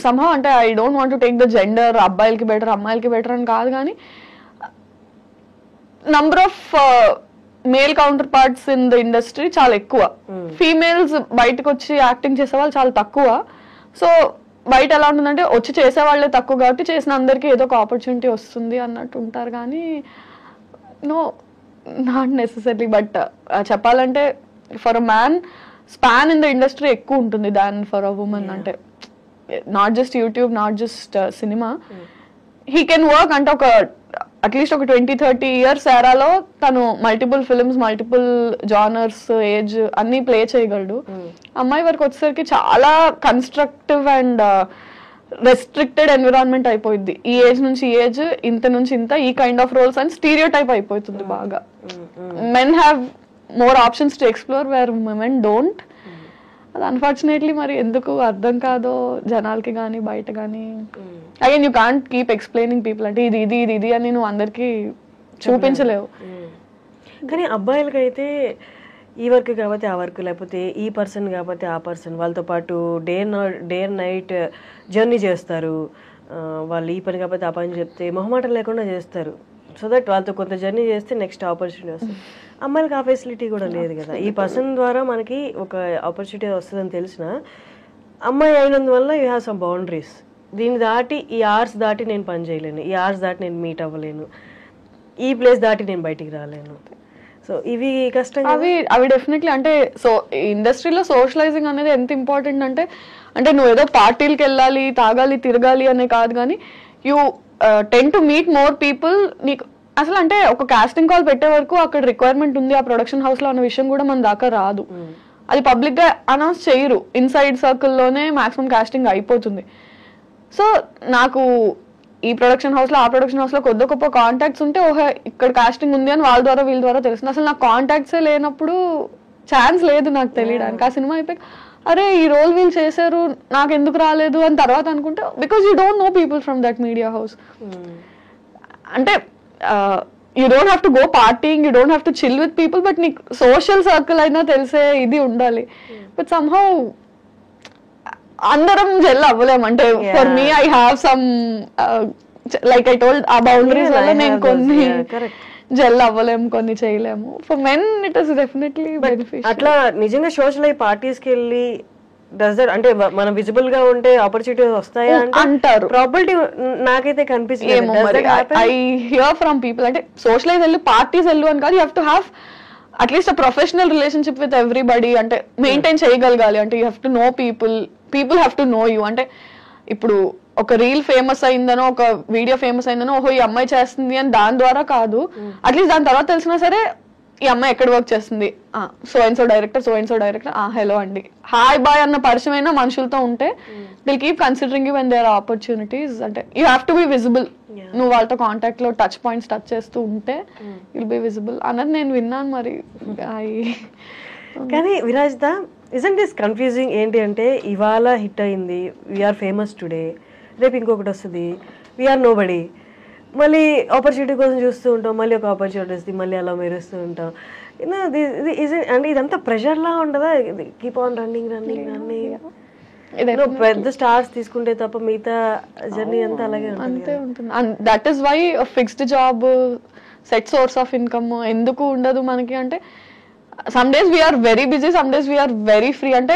somehow అంటే I don't want to take the gender, అబ్బాయిలకి బెటర్ అమ్మాయిలకి బెటర్ అని కాదు, కానీ number of male counter parts in the industry చాలా ఎక్కువ. ఫీమేల్స్ బయటకు వచ్చి యాక్టింగ్ చేసే వాళ్ళు చాలా తక్కువ. సో బయట ఎలా ఉంటుందంటే వచ్చి చేసే వాళ్ళే తక్కువ కాబట్టి చేసిన అందరికీ ఏదో ఒక ఆపర్చునిటీ వస్తుంది అన్నట్టు ఉంటారు, కానీ నో నాట్ నెసెసరీ. బట్ చెప్పాలంటే for a man span in the industry ఎక్కువ ఉంటుంది దాన్ ఫర్ అ ఉమెన్. అంటే not just YouTube, not just cinema, he can work. అంటే ఒక అట్లీస్ట్ ఒక 20-30 years ఎరాలో తను multiple films, multiple genres, age అన్ని play చేయగలడు. అమ్మాయి వరకు వచ్చేసరికి చాలా కన్స్ట్రక్టివ్ అండ్ రెస్ట్రిక్టెడ్ ఎన్విరాన్మెంట్ అయిపోయింది. ఈ ఏజ్ నుంచి ఈ ఏజ్, ఇంత నుంచి ఇంత, ఈ కైండ్ ఆఫ్ రోల్స్ అని స్టీరియో టైప్ అయిపోతుంది బాగా. Men have more options to explore where women don't. అది అన్ఫార్చునేట్లీ మరి ఎందుకు అర్థం కాదో జనాలకి కానీ బయట కానీ. Again you can't keep explaining people. అంటే ఇది ఇది ఇది ఇది అని నువ్వు అందరికి చూపించలేవు.
కానీ అబ్బాయిలకైతే ఈ వర్క్ కాబట్టి ఆ వర్క్, లేకపోతే ఈ పర్సన్ కాబట్టి ఆ పర్సన్, వాళ్ళతో పాటు డే అండ్ నైట్ జర్నీ చేస్తారు. వాళ్ళు ఈ పని కాబట్టి ఆ పని చెప్తే మొహమాటం లేకుండా చేస్తారు. సో దట్ వాళ్ళతో కొంత జర్నీ చేస్తే నెక్స్ట్ ఆపర్చునిటీ వస్తుంది. అమ్మాయిలకి ఆ ఫెసిలిటీ కూడా లేదు కదా. ఈ పర్సన్ ద్వారా మనకి ఒక ఆపర్చునిటీ వస్తుందని తెలిసిన అమ్మాయి అయినందువల్ల యూ హ్యావ్ సమ్ బౌండరీస్. దీన్ని దాటి, ఈ అవర్స్ దాటి నేను పని చేయలేను, ఈ అవర్స్ దాటి నేను మీట్ అవ్వలేను, ఈ ప్లేస్ దాటి నేను బయటికి రాలేను. సో ఇవి కష్టం.
అవి డెఫినెట్లీ అంటే సో ఇండస్ట్రీలో సోషలైజింగ్ అనేది ఎంత ఇంపార్టెంట్ అంటే నువ్వు ఏదో పార్టీలకు వెళ్ళాలి, తాగాలి, తిరగాలి అనే కాదు, కానీ you ten to meet more people. నీకు అసలు అంటే ఒక కాస్టింగ్ కాల్ పెట్టే వరకు అక్కడ రిక్వైర్మెంట్ ఉంది ఆ ప్రొడక్షన్ హౌస్ లో అన్న విషయం కూడా మన దాకా రాదు. అది పబ్లిక్ గా అనౌన్స్ చేయరు, ఇన్సైడ్ సర్కిల్లోనే మాక్సిమం కాస్టింగ్ అయిపోతుంది. సో నాకు ఈ ప్రొడక్షన్ హౌస్ లో ఆ ప్రొడక్షన్ హౌస్ లో కొద్ది గొప్ప కాంటాక్ట్స్ ఉంటే ఓహో ఇక్కడ కాస్టింగ్ ఉంది అని వాళ్ళ ద్వారా వీళ్ళ ద్వారా తెలుస్తుంది. అసలు నాకు కాంటాక్ట్సే లేనప్పుడు ఛాన్స్ లేదు నాకు తెలియడానికి. ఆ సినిమా అయిపోయి అరే ఈ రోల్ వీళ్ళు చేశారు నాకు ఎందుకు రాలేదు అని తర్వాత అనుకుంటే because you don't know people from that media house. అంటే you don't have to go partying, you don't have to chill with people, but నీకు సోషల్ సర్కిల్ అయినా తెలిసే ఇది ఉండాలి. బట్ సమ్హౌ అందరం జెల్ అవ్వలేము. అంటే for me I have some like I told ఆ బౌండరీస్ వల్ల నేను కొన్ని జెల్ అవ్వలేము, కొన్ని చేయలేము. For men it is definitely beneficial.
అట్లా నిజంగా సోషల్ అయ్యి పార్టీస్కి వెళ్ళి అంటే మనం విజిబుల్ గా ఉంటే ఆపర్చునిటీస్ వస్తాయా
అంటారు.
ప్రాబిలిటీ నాకైతే కనిపిస్తుంది.
ఐ హియర్ ఫ్రమ్ పీపుల్ అంటే సోషలైజ్ వెళ్ళు, పార్టీస్ వెళ్ళు అని కాదు, you have to have at least a professional relationship with everybody. అంటే మెయింటైన్ చేయగలగాలి. అంటే you have to know people have to know you. అంటే ఇప్పుడు ఒక రీల్ ఫేమస్ అయిందనో ఒక వీడియో ఫేమస్ అయిందనో ఓహో ఈ అమ్మాయి చేస్తుంది అని దాని ద్వారా కాదు, అట్లీస్ట్ దాని తర్వాత తెలిసినా సరే ఈ అమ్మాయి ఎక్కడ వర్క్ చేస్తుంది, so and so director hello అండి హాయ్ బాయ్ అన్న పరిచయం అయినా మనుషులతో ఉంటే they'll keep considering you when there are opportunities. అంటే you have to be visible. నువ్వు వాళ్ళతో కాంటాక్ట్ లో టచ్ పాయింట్స్ టచ్ చేస్తూ ఉంటే విల్ బి విజిబుల్ అన్నది నేను విన్నాను. మరి
కానీ విరాజిత, ఇజంట్ దిస్ కన్ఫ్యూజింగ్? ఏంటి అంటే ఇవాళ హిట్ అయింది, వీఆర్ ఫేమస్ టుడే, రేపు ఇంకొకటి వస్తుంది, వీఆర్ నో బడీ, మళ్ళీ ఆపర్చునిటీ కోసం చూస్తూ ఉంటాం, మళ్ళీ ఒక ఆపర్చునిటీ వస్తుంది, మళ్ళీ అలా మెరుస్తూ ఉంటాం. అంటే ఇదంతా ప్రెషర్లా ఉండదా? Keep on running. పెద్ద స్టార్స్ తీసుకుంటే తప్ప మిగతా జర్నీ అంతా అలాగే
ఉంటుంది. That is why fixed job, set source of income ఎందుకు ఉండదు మనకి అంటే some days we're very busy, some days we're very free. అంటే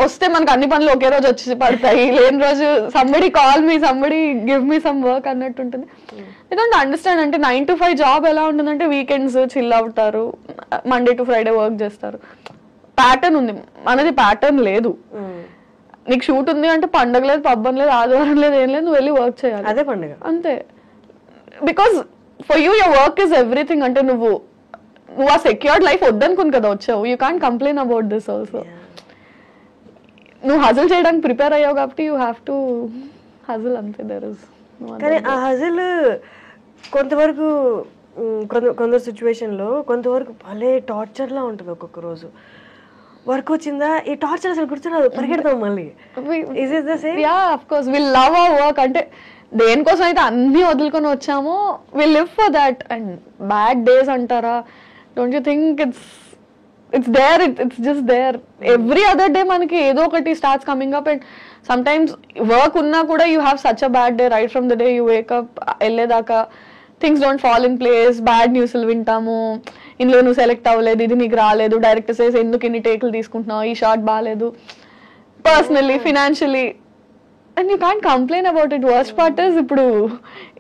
వస్తే మనకు అన్ని పనులు ఒకే రోజు వచ్చి పడతాయి, లేని రోజు somebody call me, somebody give me some work అన్నట్టు ఉంటుంది. I don't understand. అంటే 9 to 5 జాబ్ ఎలా ఉంటుందంటే వీకెండ్స్ చిల్ అవుతారు, మండే టు ఫ్రైడే వర్క్ చేస్తారు, ప్యాటర్న్ ఉంది. మనది ప్యాటర్న్ లేదు. నీకు షూట్ ఉంది అంటే పండగ లేదు, పబ్బం లేదు, ఆదివారం లేదు, ఏం లేదు, నువ్వు వెళ్ళి వర్క్ చేయాలి,
అదే పండుగ అంతే.
Because for you your work is everything. అంటే నువ్వు ఆ సెక్యూర్డ్ లైఫ్ వద్దనుకుని కదా వచ్చావు. You can't complain about this also. నువ్వు హజిల్ చేయడానికి ప్రిపేర్ అయ్యావు కాబట్టి యూ హ్యావ్ టు హజిల్ అంతే. దర్ ఇస్
కానీ ఆ హజిల్ కొంతవరకు కొందరు సిచ్యువేషన్లో కొంతవరకు భలే టార్చర్లా ఉంటుంది. ఒక్కొక్క రోజు వర్క్ వచ్చిందా ఈ టార్చర్ అసలు గుర్తురాదు, పరిగెడతాం మళ్ళీ. Is it the same?
Yeah of course we love our work. అంటే దేనికోసం అయితే అన్ని వదులుకొని వచ్చామో we live for that. And bad days అంటారా, don't you think it's there, it's just there. Every other day manaki edo okati starts coming up, and sometimes work unna kuda you have such a bad day right from the day you wake up elledaka things don't fall in place, bad news lu vintamu, inlo nu select avaledu, idi neeku raaledu, director says enduku inni take lu teeskuntunavu, ee shot baaledu, personally financially, and you can't complain about it. Worst part is ఇప్పుడు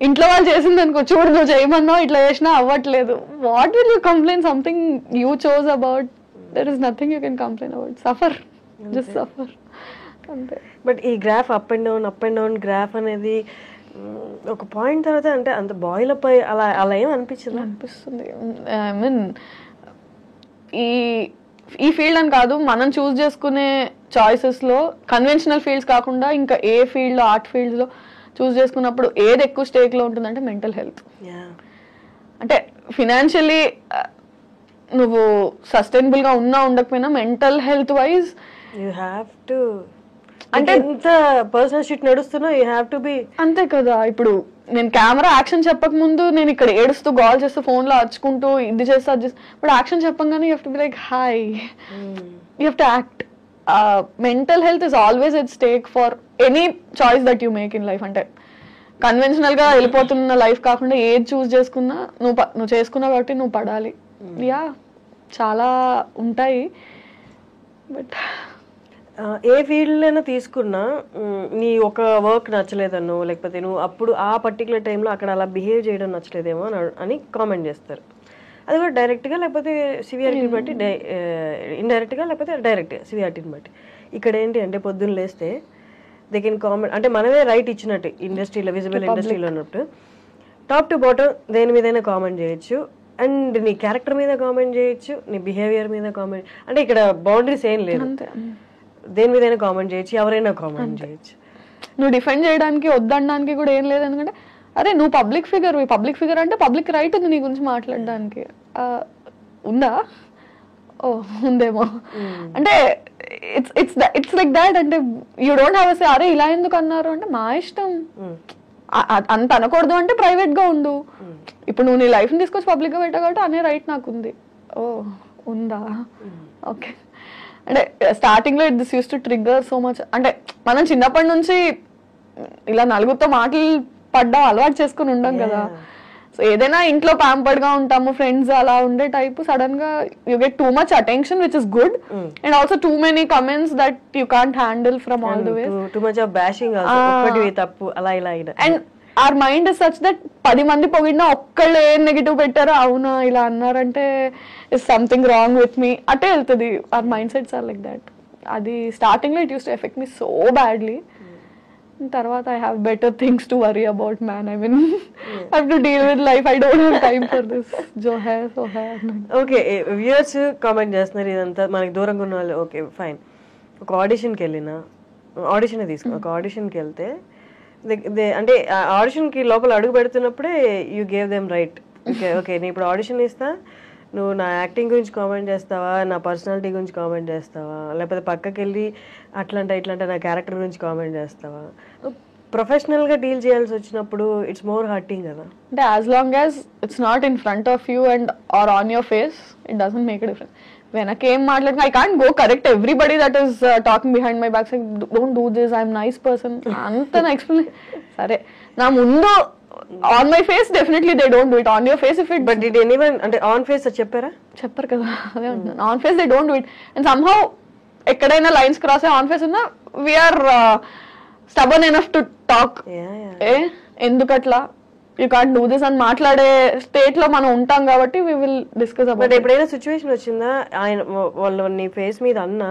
ఇంట్లో వాళ్ళు చేసింది అనుకో, చూడు నువ్వు చేయమన్నావు ఇట్లా చేసినా అవ్వట్లేదు, what will you complain? Something you chose about, there is nothing you can complain about. Suffer, just suffer అంతే.
బట్ ఈ graph up and down graph అనేది ఒక పాయింట్ తర్వాత అంటే అంత బాయిల్ అప్ అలా ఏం అనిపిస్తుంది.
ఐ మీన్ ఈ ఫీల్డ్ అని కాదు, మనం చూస్ చేసుకునే చాయిసెస్ లో కన్వెన్షనల్ ఫీల్డ్స్ కాకుండా ఇంకా ఏ ఫీల్డ్ లో, ఆర్ట్ ఫీల్డ్స్ లో చూస్ చేసుకున్నప్పుడు ఏది ఎక్కువ స్టేక్ లో ఉంటుందంటే మెంటల్ హెల్త్. అంటే ఫినాన్షియలీ నువ్వు సస్టైనబుల్ గా ఉన్నా ఉండకపోయినా mental health wise
you have to అంటే ఎంత పర్సనల్ షిట్ నడుస్తున్నా యూ హ్యావ్ టు బి
అంతే కదా. ఇప్పుడు నేను కెమెరా యాక్షన్ చెప్పక ముందు నేను ఇక్కడ ఏడుస్తూ కాల్ చేస్తూ ఫోన్ లో అరుచుకుంటూ ఇది చేస్తా అది చేస్తా, ఇప్పుడు యాక్షన్ చెప్పంగానే you have to be like hi, you have to act. Mental health is always at stake for any choice that you make in life. అంటే కన్వెన్షనల్ గా వెళ్ళిపోతున్న లైఫ్ కాకుండా ఏది చూస్ చేసుకున్నా నువ్వు చేసుకున్నావు కాబట్టి నువ్వు పడాలి. యా చాలా ఉంటాయి. బట్
ఏ ఫీల్డ్లైనా తీసుకున్నా నీ ఒక వర్క్ నచ్చలేదనో లేకపోతే నువ్వు అప్పుడు ఆ పర్టికులర్ టైంలో అక్కడ అలా బిహేవ్ చేయడం నచ్చలేదేమో అని కామెంట్ చేస్తారు. అది కూడా డైరెక్ట్గా లేకపోతే సివియారిటీని బట్టి, ఇండైరెక్ట్గా లేకపోతే డైరెక్ట్గా సివియారిటీని బట్టి. ఇక్కడ ఏంటి అంటే పొద్దున్న లేస్తే దే కెన్ కామెంట్, అంటే మనమే రైట్ ఇచ్చినట్టు ఇండస్ట్రీలో, విజిబుల్ ఇండస్ట్రీలో ఉన్నప్పుడు టాప్ టు బాటమ్ దేని మీదైనా కామెంట్ చేయొచ్చు. అండ్ నీ క్యారెక్టర్ మీద కామెంట్ చేయొచ్చు, నీ బిహేవియర్ మీద కామెంట్, అంటే ఇక్కడ బౌండరీస్ ఏం లేదు. దేని మీదైనా కామెంట్ చేయొచ్చు, ఎవరైనా కామెంట్ చేయొచ్చు.
నువ్వు డిఫెండ్ చేయడానికి వద్దనడానికి కూడా ఏం లేదు. ఎందుకంటే అరే నువ్వు పబ్లిక్ ఫిగర్ అంటే పబ్లిక్ రైట్ ఉంది నీ గురించి మాట్లాడడానికి. ఉందా? ఓ ఉందేమో. అంటే ఇట్స్ లైక్ దాట్. అంటే యూ డోంట్ హ్యావ్ సే అరే ఇలా ఎందుకు అన్నారు అంటే మా ఇష్టం. అంత అనకూడదు అంటే ప్రైవేట్ గా ఉండు. ఇప్పుడు నువ్వు నీ లైఫ్ ని తీసుకొచ్చి పబ్లిక్ గా పెట్టా కాబట్టి అనే రైట్ నాకు ఉంది. ఓ ఉందా? ఓకే. అంటే స్టార్టింగ్ లో this use to trigger so much. అంటే మనం చిన్నప్పటి నుంచి ఇలా నలుగురితో మాటలు పడ్డా అలవాటు చేసుకుని ఉండం కదా. సో ఏదైనా ఇంట్లో ప్యాంపర్డ్ గా ఉంటాము, ఫ్రెండ్స్ అలా ఉండే టైప్, సడన్ గా you get two much attention which is good and also too many comments that you can't handle from all the way.
Too much of bashing also, తప్పు అలా ఇలా.
And our mind is such that 10 మంది పొగిడినా ఒక్కళ్ళు ఏం negative పెట్టారో అవునా ఇలా అన్నారంటే is something wrong with me అటే వెళ్తుంది. our mindsets are like that. అది స్టార్టింగ్ లో it use to effect me so badly. తర్వాత I have better things to worry about, man. I mean I have to deal with life. I don't have time for this. jo hai so hai.
Okay, viewers comment చేస్తున్నారు ఇదంతా మనకి దూరంగా ఉన్న వాళ్ళు. Okay fine. ఒక ఆడిషన్కి వెళ్ళినా, audition తీసుకో, ఒక ఆడిషన్కి వెళ్తే అంటే ఆడిషన్కి లోపల అడుగు పెడుతున్నప్పుడే you gave them right. Okay నేను ఇప్పుడు ఆడిషన్ ఇస్తా, నువ్వు నా యాక్టింగ్ గురించి కామెంట్ చేస్తావా, నా పర్సనాలిటీ గురించి కామెంట్ చేస్తావా, లేకపోతే పక్కకి వెళ్ళి అట్లంటే ఇట్లంటే నా క్యారెక్టర్ గురించి కామెంట్ చేస్తావా. ప్రొఫెషనల్గా డీల్ చేయాల్సి వచ్చినప్పుడు ఇట్స్ మోర్ హర్టింగ్ కదా.
అంటే as long as it's not in front of you and or on your face it doesn't make a difference. వెనక ఏం మాట్లాడుతున్నా I can't go correct everybody that is talking behind my back side don't do this, I'm nice person అంత నా explain. సరే నా ముందు on my face definitely they don't do it. On your face if it
but did anyone అంటే on face చెప్పారా?
చెప్పరు కదా, అదే అంటున్నాను. On face they don't do it and somehow ఎక్కడైనా లైన్స్ క్రాస్ అయ్యి ఆన్ ఫేస్ ఉన్నా we're stubborn enough to talk. ఎందుకట్లా యూ కాంట్ డూ దిస్ అని మాట్లాడే స్టేట్ లో మనం ఉంటాం కాబట్టి వీ విల్ డిస్కస్ అబౌట్.
ఎప్పుడైనా సిచ్యువేషన్ వచ్చిందా ఆయన వాళ్ళు నీ ఫేస్ మీద అన్నా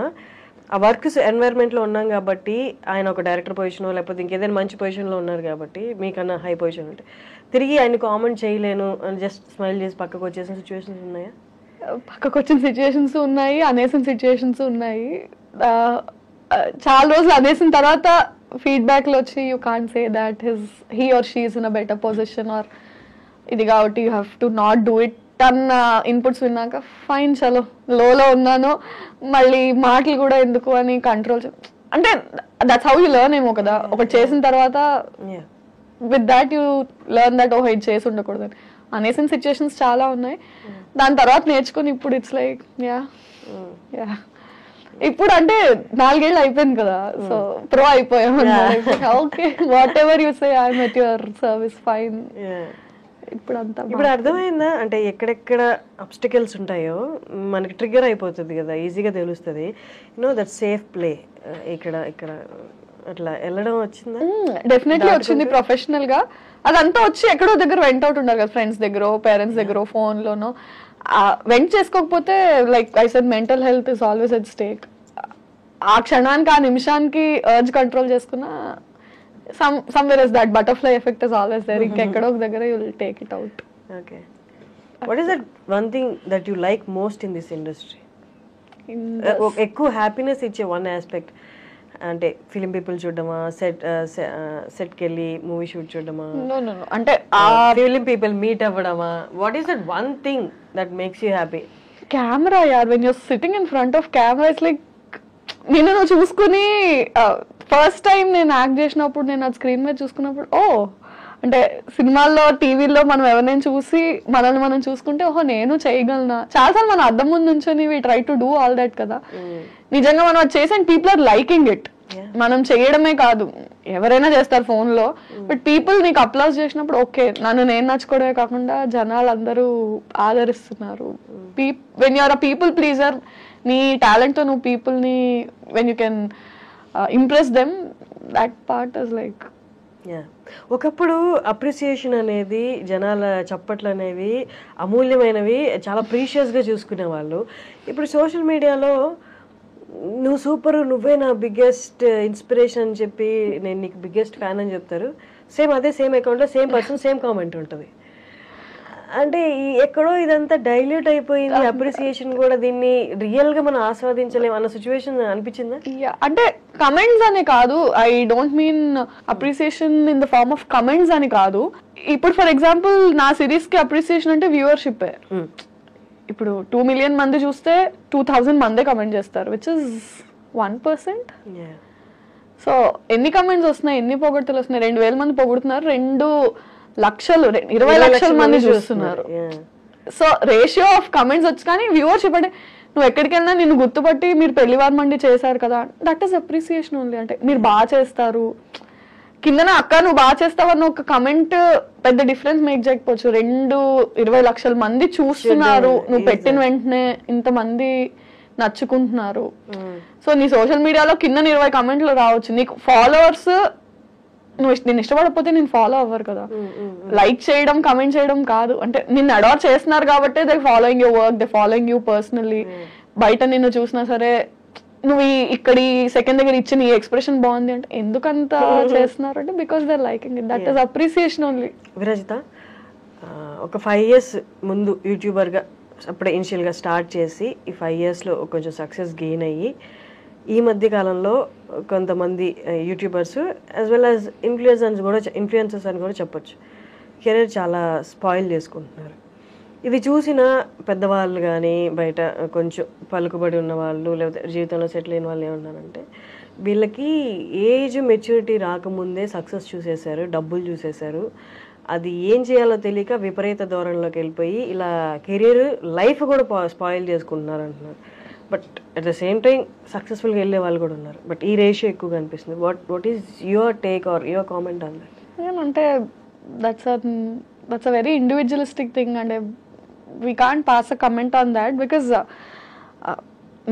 ఆ వర్క్ ఎన్వైరన్మెంట్ లో ఉన్నాం కాబట్టి, ఆయన ఒక డైరెక్టర్ పొజిషన్ లేకపోతే ఇంకేదైనా మంచి పొజిషన్ లో ఉన్నారు కాబట్టి మీకన్నా హై పొజిషన్ ఉంటే తిరిగి ఆయన కామెంట్ చేయలేను అని జస్ట్ స్మైల్ చేసి పక్కకు వచ్చేసిన సిచ్యువేషన్స్ ఉన్నాయా?
పక్కకు వచ్చిన సిచ్యువేషన్స్ ఉన్నాయి, అనేసిన సిచ్యువేషన్స్ ఉన్నాయి. చాలా రోజులు అనేసిన తర్వాత ఫీడ్బ్యాక్ లో వచ్చి you can't say that he or she is in a better position or ఇది కాబట్టి you have to not do it అన్న ఇన్పుట్స్ విన్నాక ఫైన్ చలో లోలో ఉన్నాను మళ్ళీ మాటలు కూడా ఎందుకు అని కంట్రోల్. అంటే దట్స్ హౌ యూ లెర్న్ ఏమో కదా. ఒకటి చేసిన తర్వాత with that you learn that ఓహో ఇది చేసి ఉండకూడదు అని. అనేసిన సిచ్యువేషన్స్ చాలా ఉన్నాయి. దాని తర్వాత నేర్చుకుని ఇప్పుడు ఇట్స్ లైక్ యా ఇప్పుడు అంటే 4 ఏళ్ళు అయిపోయింది కదా, సో ప్రో అయిపోయాం. Okay what ever you say I'm at your service fine.
ఇప్పుడు అర్థమైందా అంటే ఎక్కడెక్కడ అబ్స్టికల్స్ ఉంటాయో మనకి ట్రిగ్గర్ అయిపోతుంది కదా, ఈజీగా తెలుస్తుంది. యూనో దట్ సేఫ్ ప్లే ఇక్కడ ఇక్కడ అట్లా వెళ్ళడం వచ్చిందా?
డెఫినెట్లీ వచ్చింది. ప్రొఫెషనల్ గా అదంతా వచ్చి ఎక్కడో దగ్గర వెంట్ అవుట్ ఉండాలి కదా, ఫ్రెండ్స్ దగ్గర పేరెంట్స్ దగ్గర ఫోన్ లోనో. వెంట్ చేసుకోకపోతే like I said mental health is always at stake. ఆ క్షణానికి ఆ నిమిషానికి అర్జ్ కంట్రోల్ చేసుకున్నా somewhere is that butterfly effect is always there. Ikkaddo ok dagara you will take it out.
Okay, what is that one thing that you like most in this industry? Ekku happiness iche one aspect ante film people చూడడమా, set కెళ్ళి movie shoot చూడడమా?
No అంటే
film people meet అవ్వడమా? What is that one thing that makes you happy?
Camera yaar, when you're sitting in front of camera it's like నిన్ను నువ్వు చూసుకుని first time నేను act చేసినప్పుడు నేను అది స్క్రీన్ మీద చూసుకున్నప్పుడు అంటే సినిమాల్లో టీవీలో మనం ఎవరినైనా చూసి మనల్ని మనం చూసుకుంటే నేను చేయగలనా. చాలాసార్లు మనం అద్దం ముందు నుంచొని we try to do all that కదా. నిజంగా మనం అది చేసి and people are liking it. మనం చేయడమే కాదు, ఎవరైనా చేస్తారు ఫోన్ లో, బట్ పీపుల్ నీకు అప్లాజ్ చేసినప్పుడు ఓకే నన్ను నేను నచ్చుకోవడమే కాకుండా జనాలు అందరూ ఆదరిస్తున్నారు. When you're a people pleaser, నీ టాలెంట్ తో నువ్వు పీపుల్ ని when you can impress them, that part is like.
ఒకప్పుడు అప్రిసియేషన్ అనేది, జనాల చప్పట్లు అనేవి అమూల్యమైనవి, చాలా ప్రీషియస్గా చూసుకునే వాళ్ళు. ఇప్పుడు సోషల్ మీడియాలో నువ్వు సూపర్, నువ్వే నా బిగ్గెస్ట్ ఇన్స్పిరేషన్ అని చెప్పి నేను నీకు బిగ్గెస్ట్ ఫ్యాన్ అని చెప్తారు. సేమ్ అదే సేమ్ అకౌంట్లో సేమ్ పర్సన్ సేమ్ కామెంట్ ఉంటుంది. అంటే ఎక్కడో ఇదంతా డైల్యూట్ అయిపోయింది. అప్రిసియేషన్ కూడా దీన్ని రియల్ గా మనం ఆస్వాదించలేము అన్న సిచ్యువేషన్ అనిపించిందా?
అంటే కమెంట్స్ అని కాదు, I don't mean appreciation in the form of comments అని కాదు. ఇప్పుడు ఫర్ ఎగ్జాంపుల్ నా సిరీస్ కి అప్రిసియేషన్ అంటే వ్యూవర్షిప్. ఇప్పుడు 2 million మంది చూస్తే 2000 మందే కమెంట్ చేస్తారు, విచ్ ఇస్ 1%. సో ఎన్ని కమెంట్స్ వస్తున్నాయి, ఎన్ని పొగడ్తలు వస్తున్నాయి? 2000 మంది పొగుడుతున్నారు, 2 లక్షలు 20 లక్షల మంది చూస్తున్నారు. సో రేషియో ఆఫ్ కమెంట్స్ వచ్చి, కానీ వ్యూవర్షిప్ అంటే నువ్వు ఎక్కడికి వెళ్ళినా నిన్ను గుర్తుపట్టి మీరు పెళ్లివారు మండి చేశారు కదా, దట్ ఈస్ అప్రిసియేషన్ ఓన్లీ. అంటే మీరు బాగా చేస్తారు, కిందన అక్క నువ్వు బాగా చేస్తావు అన్న ఒక కమెంట్ పెద్ద డిఫరెన్స్ మేక్ చేయకపోవచ్చు. 20 లక్షల మంది చూస్తున్నారు, నువ్వు పెట్టిన వెంటనే ఇంతమంది నచ్చుకుంటున్నారు. సో నీ సోషల్ మీడియాలో కింద 20 కమెంట్లు రావచ్చు, నీకు ఫాలోవర్స్ నువ్వు నేను ఇష్టపడకపోతే నేను ఫాలో అవ్వరు కదా. లైక్ చేయడం, కమెంట్ చేయడం కాదు, అంటే నిన్ను అడార్ చేస్తున్నారు కాబట్టి they following your work, they following you personally. బయట నిన్ను చూసినా సరే నువ్వు ఇక్కడ ఈ సెకండ్ దగ్గర ఇచ్చిన ఈ ఎక్స్ప్రెషన్ బాగుంది అంటే ఎందుకంత చేస్తున్నారు అంటే because they liking it, that is appreciation only.
Virajitha, ఒక 5 years ముందు యూట్యూబర్గా అప్పుడే ఇనిషియల్గా స్టార్ట్ చేసి ఈ 5 yearsలో కొంచెం సక్సెస్ గెయిన్ అయ్యి ఈ మధ్య కాలంలో కొంతమంది YouTubers as well as influencers అని కూడా చెప్పొచ్చు, కెరీర్ చాలా స్పాయిల్ చేసుకుంటున్నారు. ఇది చూసిన పెద్దవాళ్ళు కానీ బయట కొంచెం పలుకుబడి ఉన్న వాళ్ళు లేకపోతే జీవితంలో సెటిల్ అయిన వాళ్ళు ఏమన్నారంటే, వీళ్ళకి ఏజ్ మెచ్యూరిటీ రాకముందే సక్సెస్ చూసేశారు, డబ్బులు చూసేశారు, అది ఏం చేయాలో తెలియక విపరీత ధోరణిలోకి వెళ్ళిపోయి ఇలా కెరీర్ లైఫ్ కూడా స్పాయిల్ చేసుకుంటున్నారు అంటున్నారు. But at the same time సక్సెస్ఫుల్గా వెళ్ళే వాళ్ళు కూడా ఉన్నారు. బట్ ఈ రేషియో ఎక్కువగా అనిపిస్తుంది. What is your take or your comment on that?
ఏమంటే that's a very individualistic thing. అంటే we can't pass a comment on that because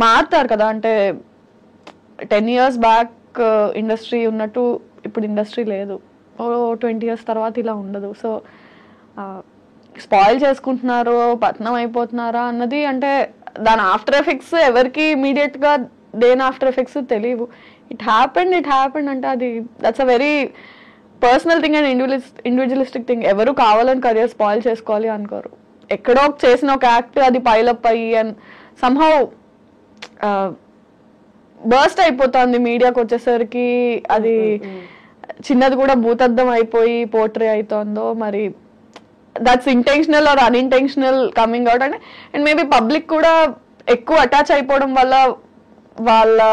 మారుతారు కదా. అంటే 10 years బ్యాక్ ఇండస్ట్రీ ఉన్నట్టు ఇప్పుడు ఇండస్ట్రీ లేదు, 20 years తర్వాత ఇలా ఉండదు. సో స్పాయిల్ చేసుకుంటున్నారు, పతనం అయిపోతున్నారా అన్నది అంటే దాని ఆఫ్టర్ ఎఫెక్ట్స్ ఎవరికి ఇమీడియట్గా దేని ఆఫ్టర్ ఎఫెక్ట్స్ తెలియవు. ఇట్ హ్యాపెండ్ అంటే అది that's a very personal thing and individualistic thing. ఎవరు కావాలని కెరియర్ స్పాయిల్ చేసుకోవాలి అనుకోరు. ఎక్కడో చేసిన ఒక యాక్ట్ అది పైలప్ అయ్యి అండ్ సమ్హౌ బర్స్ట్ అయిపోతుంది మీడియాకి వచ్చేసరికి. అది చిన్నది కూడా భూతద్దం అయిపోయి పోర్ట్రే అవుతుందో మరి that's intentional or unintentional coming out. And maybe public కూడా ఎక్కువ అటాచ్ అయిపోవడం వల్ల వాళ్ళు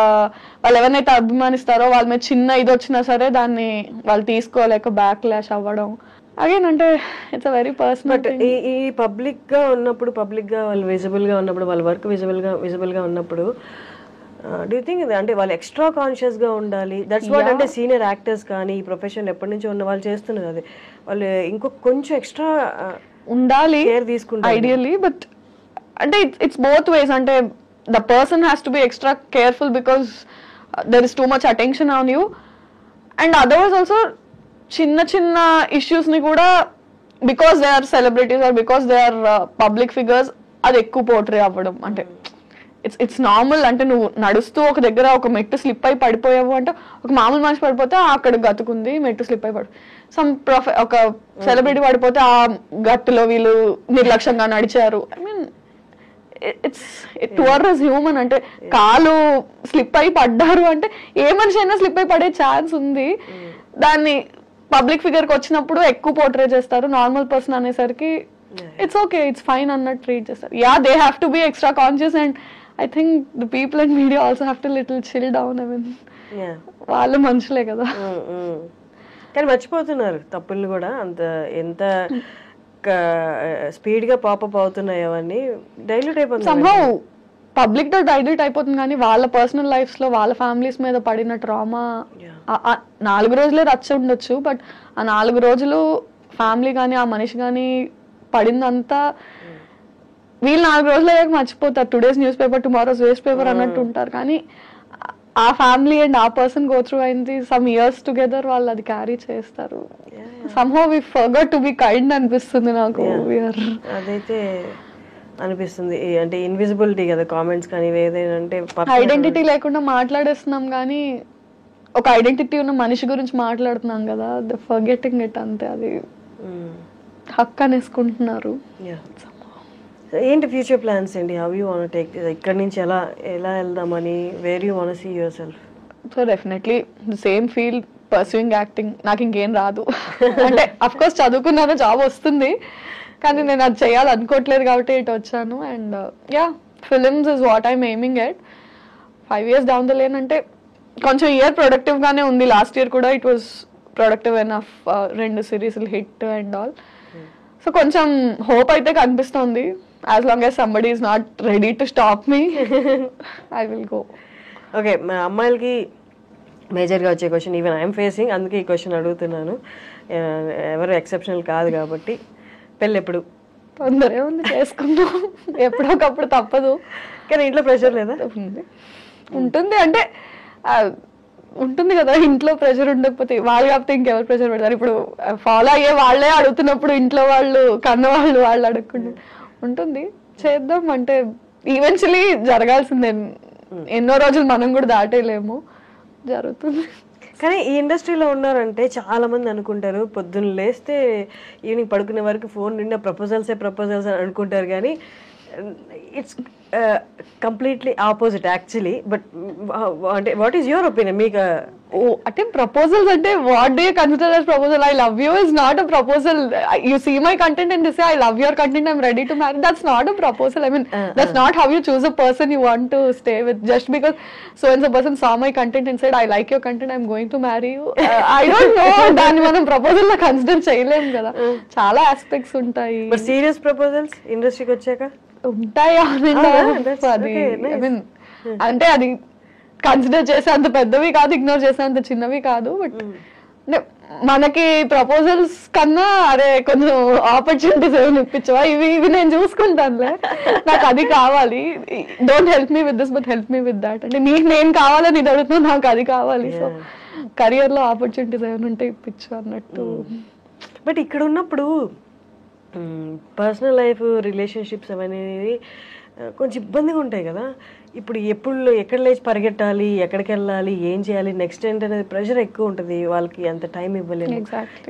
ఎవరినైతే అభిమానిస్తారో వాళ్ళ మీద చిన్న ఇది వచ్చినా సరే దాన్ని వాళ్ళు తీసుకోలేక బ్యాక్ లాష్ అవ్వడం. అగైన్ అంటే ఇట్స్ అ వెరీ పర్సనల్.
ఈ పబ్లిక్గా ఉన్నప్పుడు, పబ్లిక్గా వాళ్ళు విజిబుల్గా ఉన్నప్పుడు, వాళ్ళ వర్క్ విజిబుల్గా ఉన్నప్పుడు డూ యూ థింక్ అంటే వాళ్ళు ఎక్స్ట్రా కాన్షియస్గా ఉండాలి? దట్స్ వాట్ అంటే సీనియర్ యాక్టర్స్ కానీ ఈ ప్రొఫెషన్ ఎప్పటి నుంచో ఉన్న వాళ్ళు చేస్తున్నారు. అది వాళ్ళు ఇంకొక కొంచెం ఎక్స్ట్రా
ఉండాలి
కేర్ తీసుకుంటారు
ఐడియల్లీ. బట్ అంటే ఇట్స్ బోత్ వేస్. అంటే the person has to be extra careful because there is too much attention on you. And otherwise also చిన్న చిన్న ఇష్యూస్ ని కూడా because they are celebrities or because they are public figures అది ఎక్కువ portray అవ్వడం. అంటే it's normal. అంటే నువ్వు నడుస్తూ ఒక దగ్గర ఒక మెట్టు స్లిప్ అయి పడిపోయావు అంటే ఒక మామూలు మనిషి పడిపోతే అక్కడ గతుకుంది మెట్టు స్లిప్ అయి ఒక సెలబ్రిటీ పడిపోతే ఆ గట్టులో వీళ్ళు నిర్లక్ష్యంగా నడిచారు. I mean it's human. అంటే కాలు స్లిప్ అయి పడ్డారు అంటే ఏ మనిషి అయినా స్లిప్ అయి పడే ఛాన్స్ ఉంది. దాన్ని పబ్లిక్ ఫిగర్ కి వచ్చినప్పుడు ఎక్కువ పోర్ట్రే చేస్తారు. నార్మల్ పర్సన్ అనేసరికి ఇట్స్ ఓకే, ఇట్స్ ఫైన్ అన్నట్టు ట్రీట్ చేస్తారు. Yeah, they have to be extra conscious and I think the people in media also have to little chill down. I mean,
Yeah.
వాళ్ళు మనుషులే కదా.
కానీ మర్చిపోతున్నారు తప్పుల్ని కూడా. అంత ఎంత స్పీడ్గా పాపప్ అవుతున్నాయి అవన్నీ డైల్యూట్ అయిపోతుంది.
సమ్హౌ పబ్లిక్ తో డైల్యూట్ అయిపోతుంది, కానీ వాళ్ళ పర్సనల్ లైఫ్స్ లో వాళ్ళ ఫ్యామిలీస్ మీద పడిన ట్రామా 4 రోజులే రచ్చ ఉండొచ్చు, బట్ ఆ 4 రోజులు ఫ్యామిలీ కానీ ఆ మనిషి కానీ పడిందంతా వీళ్ళు 4 రోజులు అయ్యాక మర్చిపోతారు. Today's newspaper tomorrow's waste paper అన్నట్టు ఉంటారు, కానీ ఆ ఫ్యామిలీ అండ్ ఆ పర్సన్ గో త్రూ అయింది సమ్ ఇయర్స్ టుగెదర్, వాళ్ళు అది క్యారీ చేస్తారు. Somehow we forgot to be kind అనిపిస్తుంది నాకు.
అదైతే అనిపిస్తుంది. అంటే ఇన్విజిబిలిటీ కదా కామెంట్స్ కానీ ఏదైనా, అంటే
ఐడెంటిటీ లేకుండా మాట్లాడేస్తున్నాం కానీ ఒక ఐడెంటిటీ ఉన్న మనిషి గురించి మాట్లాడుతున్నాం కదా, ద ఫర్గెటింగ్ ఇట్ అంతే. అది హక్ అనేసుకుంటున్నారు.
ఏంటి ఫ్యూచర్ ప్లాన్స్ ఏంటి? హౌ యూ వాంట్ టేక్ ఇక్కడ నుంచి ఎలా వెళ్దామని, where you want see yourself?
So definitely same field, pursuing acting. నాకు ఇంకేం రాదు అంటే అఫ్ కోర్స్ చదువుకున్నాను, జాబ్ వస్తుంది, కానీ నేను అది చేయాలనుకోవట్లేదు కాబట్టి ఇటు వచ్చాను. And yeah, films is what I'm aiming at. 5 years down the lane అంటే కొంచెం ఇయర్ ప్రొడక్టివ్ గానే ఉంది. లాస్ట్ ఇయర్ కూడా ఇట్ వాస్ ప్రొడక్టివ్ ఎనఫ్, 2 సిరీస్లు హిట్ అండ్ ఆల్. సో కొంచెం హోప్ అయితే కనిపిస్తుంది. As long as somebody is not ready to stop me, I will go.
Okay, మా అమ్మాయిలకి మేజర్గా వచ్చే క్వశ్చన్, ఈవెన్ ఐఎమ్ ఫేసింగ్, అందుకే ఈ క్వశ్చన్ అడుగుతున్నాను. ఎవరు ఎక్సెప్షనల్ కాదు కాబట్టి. పెళ్ళి ఎప్పుడు?
తొందరే ఉంది, చేసుకుందాం ఎప్పుడొకప్పుడు, తప్పదు.
కానీ ఇంట్లో ప్రెషర్ లేదా?
ఉంటుంది, అంటే ఉంటుంది కదా, ఇంట్లో ప్రెషర్ ఉండకపోతే వాళ్ళు కాకపోతే ఇంకెవరు ప్రెషర్ పెడతారు? ఇప్పుడు ఫాలో అయ్యే వాళ్ళే అడుగుతున్నప్పుడు ఇంట్లో వాళ్ళు కన్నవాళ్ళు వాళ్ళు అడగకుండా ఉంటుంది. చేద్దాం అంటే ఈవెన్చువలీ జరగాల్సిందే. ఎన్నో రోజులు మనం కూడా దాటేయలేము, జరుగుతుంది.
కానీ ఈ ఇండస్ట్రీలో ఉన్నారంటే చాలా మంది అనుకుంటారు పొద్దున్న లేస్తే ఈవినింగ్ పడుకునే వరకు ఫోన్ నిండా ప్రపోజల్స్ అని అనుకుంటారు, కానీ it's completely opposite actually. But అంటే వాట్ ఈస్ యువర్ ఒపీనియన్? మీకు
అంటే ప్రపోజల్స్ అంటే what do you consider as proposal? I love you is not a proposal. You see my content and say I love your content, I'm ready to marry. That's not a proposal. I mean that's not how you choose a person you want to stay with. Just because so and so person saw my content and said I like your content, I'm going to marry you. I don't know, దాన్ని మనం proposal లో consider చేయలేము కదా, చాలా aspects ఉంటాయి.
But serious proposals ఇండస్ట్రీకి వచ్చాక
ఉంటాయి. అంటే అది కన్సిడర్ చేసే అంత పెద్దవి కాదు, ఇగ్నోర్ చేసే అంత చిన్నవి కాదు. బట్ మనకి ప్రపోజల్స్ కన్నా అరే కొంచెం ఆపర్చునిటీస్ ఏమైనా ఇప్పించవా, ఇవి నేను చూసుకుంటానులే, నాకు అది కావాలి, don't help me with this but help me with that. అంటే నీకు నేను కావాలని ఇది అడుగుతున్నా, నాకు అది కావాలి. సో కెరియర్ లో ఆపర్చునిటీస్ ఏమైనా ఉంటే ఇప్పించు అన్నట్టు.
బట్ ఇక్కడ ఉన్నప్పుడు పర్సనల్ లైఫ్, రిలేషన్షిప్స్ అనేది కొంచెం ఇబ్బందిగా ఉంటాయి కదా. ఇప్పుడు ఎక్కడ లేచి పరిగెట్టాలి, ఎక్కడికి వెళ్ళాలి, ఏం చేయాలి, నెక్స్ట్ ఏంటనేది ప్రెషర్ ఎక్కువ ఉంటుంది. వాళ్ళకి అంత టైం ఇవ్వలేదు.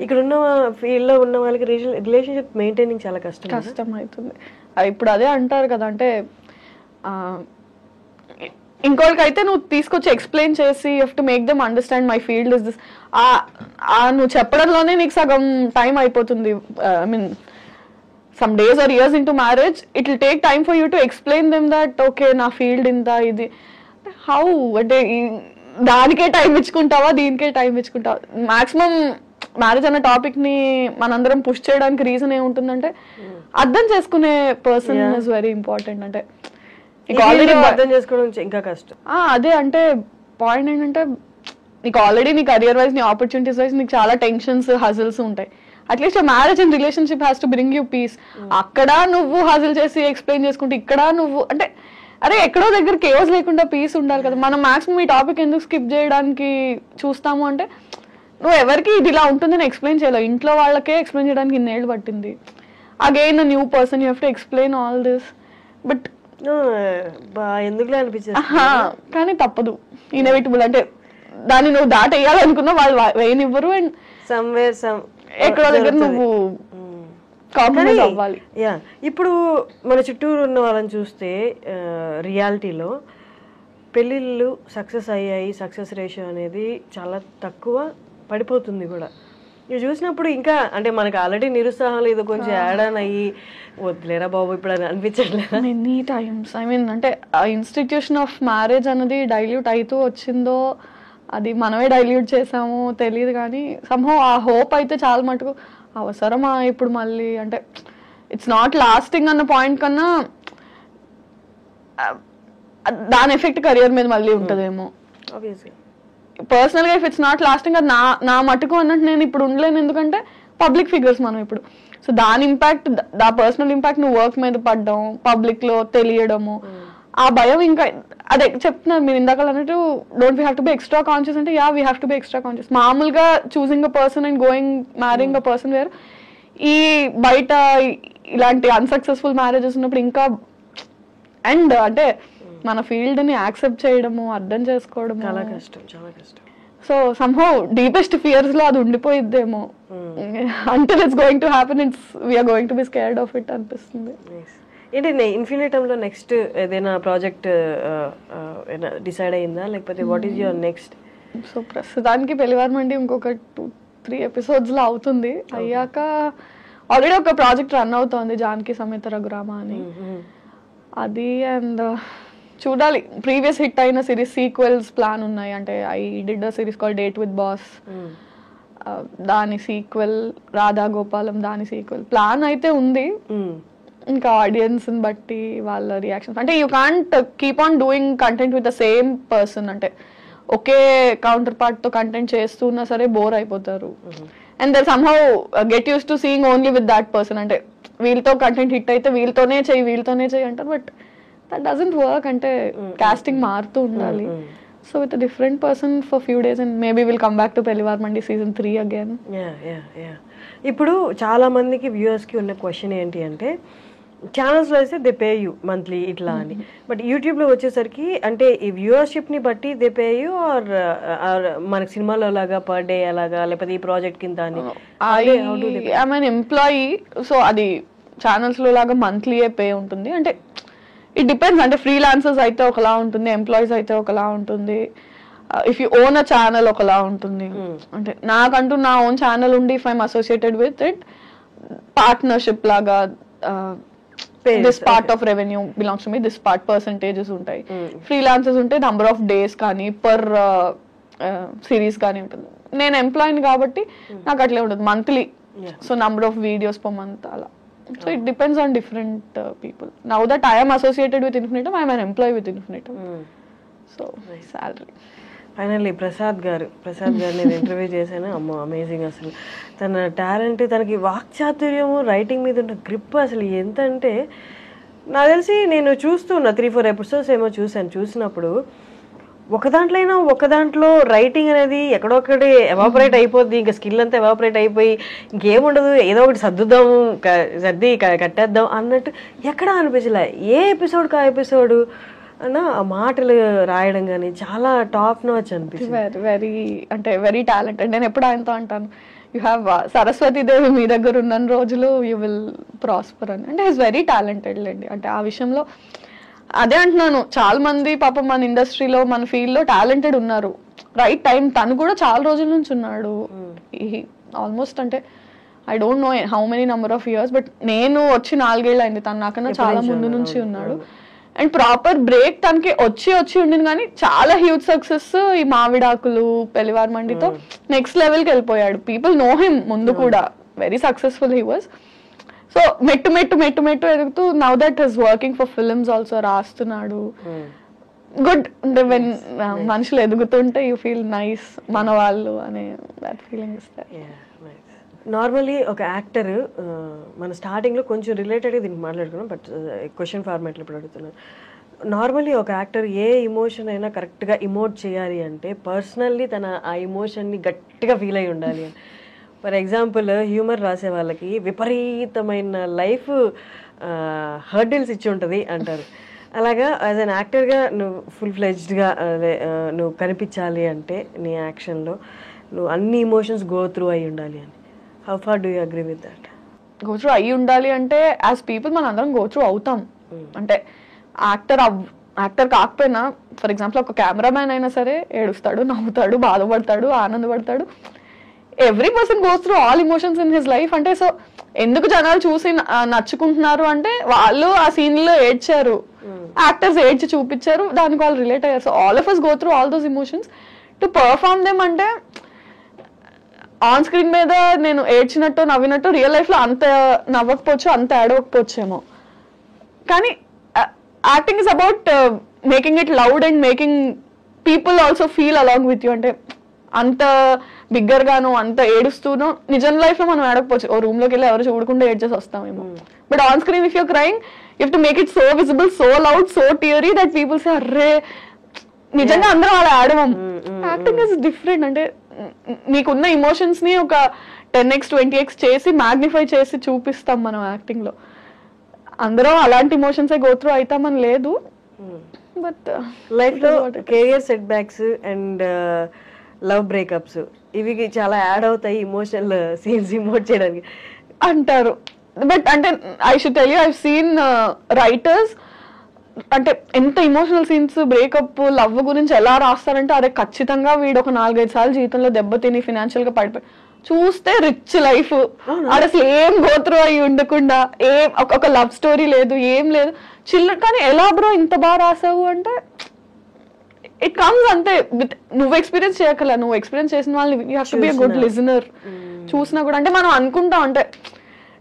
ఇక్కడ ఉన్న ఫీల్డ్లో ఉన్న వాళ్ళకి రిలేషన్షిప్ మెయింటైనింగ్ చాలా కష్టం
అవుతుంది. ఇప్పుడు అదే అంటారు కదా, అంటే ఇంకోళ్ళకైతే నువ్వు తీసుకొచ్చి ఎక్స్ప్లెయిన్ చేసి you have to make them understand my field is this. నువ్వు చెప్పడంలోనే నీకు సగం టైం అయిపోతుంది. I mean some days or years into marriage, it will take time for you to explain them that okay na field inta idi how ante danike time ichukuntava deenike time ichukuntava. maximum marriage ana topic ni manandaram push cheyadaniki reason em untundante అర్థం చేసుకునే person is very important. అంటే నీకు already
అర్థం చేసుకోవడం ఇంకా కష్టం.
అదే అంటే పాయింట్ ఏంటంటే నీకు ఆల్రెడీ నీ కెరియర్ వైజ్, నీ ఆపర్చునిటీస్ వైజ్ నీకు చాలా టెన్షన్స్, హజిల్స్ ఉంటాయి. At least marriage and relationship has to bring you peace. అక్కడ నువ్వు హాజిల్ చేసి ఎక్స్ప్లెయిన్ చేసుకుంటే, ఇక్కడ నువ్వు అంటే అరే ఎక్కడో దగ్గర కేవస్ లేకుండా పీస్ ఉండాలి కదా. మనం మాక్సిమం ఈ టాపిక్ ఎందుకు స్కిప్ చేయడానికి చూస్తాము అంటే, నువ్వు ఎవరికి ఇది ఇలా ఉంటుందని ఎక్స్ప్లెయిన్ చేయలేవు. ఇంట్లో వాళ్ళకే ఎక్స్ప్లెయిన్ చేయడానికి ఇన్నేళ్ళు పట్టింది. Again new person you have to explain all this. But
ఎందుకులే అనిపించింది,
కానీ తప్పదు, ఇన్ఎవిటబుల్. అంటే దాన్ని నువ్వు దాటేయాలనుకున్నా వాళ్ళు వేయనివ్వరు. అండ్
సమ్వేర్
ఎక్కడో దగ్గర నువ్వు కాంప్రమైజ్ అవ్వాలి.
ఇప్పుడు మన చుట్టూరు ఉన్న వాళ్ళని చూస్తే రియాలిటీలో పెళ్ళిళ్ళు సక్సెస్ అయ్యాయి, సక్సెస్ రేషియో అనేది చాలా తక్కువ పడిపోతుంది కూడా. ఇవి చూసినప్పుడు ఇంకా అంటే మనకు ఆల్రెడీ నిరుత్సాహం లేదు, కొంచెం యాడ్ ఆన్ అయ్యి వద్దులేరా బాబు ఇప్పుడు అని అనిపించట్లేదు
మెనీ టైమ్స్. ఐ మీన్ అంటే ఆ ఇన్స్టిట్యూషన్ ఆఫ్ మ్యారేజ్ అనేది డైల్యూట్ అవుతూ వచ్చిందో అది మనమే డైల్యూట్ చేసాము తెలియదు, కానీ somehow ఆ హోప్ అయితే చాలా మటుకు అవసరమా ఇప్పుడు మళ్ళీ అంటే ఇట్స్ నాట్ లాస్టింగ్ అన్న పాయింట్ కన్నా దాని ఎఫెక్ట్ కెరియర్ మీద మళ్ళీ ఉంటుందేమో. పర్సనల్గా ఇఫ్ ఇట్స్ నాట్ లాస్టింగ్ అది నా మటుకు అన్నట్టు నేను ఇప్పుడు ఉండలేను, ఎందుకంటే పబ్లిక్ ఫిగర్స్ మనం ఇప్పుడు. సో దాని ఇంపాక్ట్, దా పర్సనల్ ఇంపాక్ట్ నువ్వు వర్క్ మీద పడ్డం, పబ్లిక్ లో తెలియడము, ఆ భయం ఇంకా అదే చెప్తున్నారు మీరు ఇందాక అన్నట్టు don't we have to be extra conscious అంటే yeah we have to be extra conscious. మామూలుగా choosing a person and going marrying a person where, ఈ బయట ఇలాంటి అన్సక్సెస్ఫుల్ మ్యారేజెస్ ఉన్నప్పుడు ఇంకా అండ్ అంటే మన ఫీల్డ్ ని యాక్సెప్ట్ చేయడము, అర్థం చేసుకోవడం
చాలా కష్టం, చాలా కష్టం.
సో సమ్హౌ డీపెస్ట్ ఫియర్స్ లో అది ఉండిపోయిద్దేమో, until it's going to happen it's we're going to be scared of it అనిపిస్తుంది.
ఏంటి ఇన్ఫినిటంలో నెక్స్ట్ ఏదైనా ప్రాజెక్ట్ డిసైడ్ అయిందా, లేకపోతే what is your next?
So ప్రస్తుతానికి పెళ్లివారమండి ఇంకొక 2-3 ఎపిసోడ్స్ లో అవుతుంది. అయ్యాక ఆల్రెడీ ఒక ప్రాజెక్ట్ రన్ అవుతోంది, జానకి సమేత రఘురామ అని. అది అండ్ చూడాలి, ప్రీవియస్ హిట్ అయిన సిరీస్ సీక్వెల్స్ ప్లాన్ ఉన్నాయి. అంటే I did a series call date with boss, దాని సీక్వెల్, రాధా గోపాలం దాని సీక్వెల్ ప్లాన్ అయితే ఉంది. ఇంకా ఆడియన్స్ బట్టి వాళ్ళ రియాక్షన్స్, అంటే you can't keep on doing content with the same person. అంటే ఒకే కౌంటర్ పార్ట్ తో కంటెంట్ చేస్తున్నా సరే బోర్ అయిపోతారు. And they somehow get use to seeing only with that person. అంటే వీళ్ళతో కంటెంట్ హిట్ అయితే వీళ్ళతోనే చెయ్యి అంటారు, బట్ దట్ డజంట్ వర్క్. అంటే కాస్టింగ్ మారుతూ ఉండాలి. So with different person for few days and maybe will come back to Pellivaramandi season 3 again.
ఇప్పుడు చాలా మందికి వ్యూవర్స్ కి ఉన్న క్వశ్చన్ ఏంటి అంటే, ఛానల్స్లో అయితే దే పే యూ మంత్లీ ఇట్లా అని, బట్ యూట్యూబ్లో వచ్చేసరికి అంటే ఈ వ్యూవర్షిప్ని బట్టి దే పే యూ ఆర్ మనకి సినిమాలో లాగా పర్ డే అలాగా, లేకపోతే ఈ ప్రాజెక్ట్ కింద అని?
ఐ మీన్ ఎంప్లాయీ, సో అది ఛానల్స్లో లాగా మంత్లీయే పే ఉంటుంది. అంటే ఇట్ డిపెండ్స్, అంటే ఫ్రీలాన్సర్స్ అయితే ఒకలా ఉంటుంది, ఎంప్లాయీస్ అయితే ఒకలా ఉంటుంది, if you own a channel ఒకలా ఉంటుంది. అంటే నాకంటూ నా ఓన్ ఛానల్ ఉండి if I'm associated with it partnership లాగా this part of revenue belongs to me, this part percentages ఉంటాయి. ఫ్రీలాన్సర్స్ ఉంటే నంబర్ ఆఫ్ డేస్ కానీ పర్ సిరీస్ కానీ ఉంటుంది. నేను ఎంప్లాయీని కాబట్టి నాకు అట్లే ఉంటుంది monthly, so number of videos per month అలా. So it depends on different people. Now that I'm associated with Infinitum, I'm an employee with Infinitum. So salary.
Finally Prasad garu నేను ఇంటర్వ్యూ చేశాను. అమ్మో అమేజింగ్, అసలు తన టాలెంట్, తనకి వాక్చాతుర్యము, రైటింగ్ మీద ఉన్న grip అసలు ఎంత అంటే, నాకు తెలిసి నేను చూస్తున్నా 3-4 ఎపిసోడ్స్ ఏమో చూసినప్పుడు ఒక దాంట్లో రైటింగ్ అనేది ఎక్కడొక్కటి ఎవాపరేట్ అయిపోద్ది, ఇంకా స్కిల్ అంతా ఎవాపరేట్ అయిపోయి ఇంకేముండదు, ఏదో ఒకటి సర్ది కట్టేద్దాం అన్నట్టు ఎక్కడ అనిపించలే. ఏ ఎపిసోడ్కి ఆ ఎపిసోడు అన్న ఆ మాటలు రాయడం కానీ చాలా టాప్ నాచ్ అనిపిస్తుంది.
Very talented. నేను ఎప్పుడు ఆయనతో అంటాను, యూ హ్యావ్ సరస్వతీదేవి మీ దగ్గర ఉన్న రోజులు యూ విల్ ప్రాస్పర్ అని. అంటే ఈజ్ వెరీ టాలెంటెడ్ లేండి. అంటే ఆ విషయంలో అదే అంటున్నాను, చాలా మంది పాపం మన ఇండస్ట్రీలో మన ఫీల్డ్ లో టాలెంటెడ్ ఉన్నారు. రైట్ టైం తను కూడా చాలా రోజుల నుంచి ఉన్నాడు. ఆల్మోస్ట్ అంటే I don't know how many number of years, but నేను వచ్చి 4 ఏళ్ళు అయింది, తను నాకన్నా చాలా ముందు నుంచి ఉన్నాడు. అండ్ ప్రాపర్ బ్రేక్ తనకి వచ్చి ఉండింది, కానీ చాలా హ్యూజ్ సక్సెస్ ఈ మావిడాకులు, పెళ్లివారమండితో నెక్స్ట్ లెవెల్కి వెళ్ళిపోయాడు. పీపుల్ నో హిమ్ ముందు కూడా, very successful he was. So మెట్టు ఎదుగుతూ now that is working for films also, రాస్తున్నాడు. గుడ్. అంటే వెన్ మనుషులు ఎదుగుతుంటే యూ ఫీల్ నైస్, మన వాళ్ళు అనే దట్ ఫీలింగ్ ఇస్తారు.
నార్మల్లీ ఒక యాక్టర్, మన స్టార్టింగ్లో కొంచెం రిలేటెడ్గా దీనికి మాట్లాడుకున్నాం, బట్ క్వశ్చన్ ఫార్మాట్లో ఇప్పుడు అడుగుతున్నాను. నార్మల్లీ ఒక యాక్టర్ ఏ ఇమోషన్ అయినా కరెక్ట్గా ఇమోట్ చేయాలి అంటే పర్సనల్లీ తన ఆ ఇమోషన్ని గట్టిగా ఫీల్ అయి ఉండాలి అని. ఫర్ ఎగ్జాంపుల్ హ్యూమర్ రాసే వాళ్ళకి విపరీతమైన లైఫ్ హర్డిల్స్ ఇచ్చి ఉంటుంది అంటారు. అలాగా యాజ్ అన్ యాక్టర్గా నువ్వు ఫుల్ ఫ్లెడ్జ్డ్గా నువ్వు కనిపించాలి అంటే నీ యాక్షన్లో నువ్వు అన్ని ఇమోషన్స్ గో త్రూ అయి ఉండాలి అని. How far do you agree with that?
Go through అయ్యి ఉండాలి అంటే యాజ్ పీపుల్ మన అందరం గో త్రూ అవుతాం. అంటే యాక్టర్ కాకపోయినా, ఫర్ ఎగ్జాంపుల్ ఒక కెమెరామ్యాన్ అయినా సరే ఏడుస్తాడు, నవ్వుతాడు, బాధపడతాడు, ఆనందపడతాడు. Every person goes through all emotions in his life. అంటే సో ఎందుకు జనాలు చూసి నచ్చుకుంటున్నారు అంటే వాళ్ళు ఆ సీన్ లో ఏడ్చారు, యాక్టర్స్ ఏడ్చి చూపించారు, దానికి వాళ్ళు రిలేట్ అయ్యారు. So all of us go through all those emotions. To perform them అంటే ఆన్ స్క్రీన్ మీద నేను ఏడ్చినట్టు నవ్వినట్టు రియల్ లైఫ్ లో అంత నవ్వకపోవచ్చు, అంత ఏడవకపోవచ్చేమో. కానీ acting is about making it loud and making people also feel along with you. అంటే అంత బిగ్గర్ గాను అంత ఏడుస్తూనో నిజం లైఫ్ లో మనం ఏడకపోవచ్చు, ఓ రూమ్ లోకి వెళ్ళి ఎవరు చూడకుండా ఏడ్చేసి వస్తామేమో. But on screen if you're crying you have to make it so visible, so loud, so teary that people say అర్రే నిజంగా అందరం అలా ఆడమం. Acting is different. అంటే నీకున్న ఎమోషన్స్ ని ఒక 10x 20x చేసి మ్యాగ్నిఫై చేసి చూపిస్తాం మనం యాక్టింగ్ లో. అందరం అలాంటి ఎమోషన్స్ గో త్రూ అవుతామని లేదు. బట్
లైఫ్ లో career set backs and love breakups ఇవి చాలా యాడ్ అవుతాయి ఇమోషనల్ సీన్స్ ఇమోట్ చేయడానికి
అంటారు. బట్ అంటే I should tell you I seen writers అంటే ఎంత ఇమోషనల్ సీన్స్ బ్రేకప్ లవ్ గురించి ఎలా రాస్తారంటే అదే ఖచ్చితంగా వీడు ఒక 4-5 సార్లు జీవితంలో దెబ్బతిని ఫినాన్షియల్ గా పడిపోయి చూస్తే రిచ్ లైఫ్, అసలు ఏం గోత్రూ అయి ఉండకుండా ఏం ఒక లవ్ స్టోరీ లేదు, ఏం లేదు, చిల్లర. కానీ ఎలా బ్రో ఇంత బాగా రాసావు అంటే ఇట్ కమ్స్ అంతే. నువ్వు ఎక్స్పీరియన్స్ చేయగల, నువ్వు ఎక్స్పీరియన్స్ చేసిన వాళ్ళని you have to be a good listener. చూసినా కూడా అంటే మనం అనుకుంటాం అంటే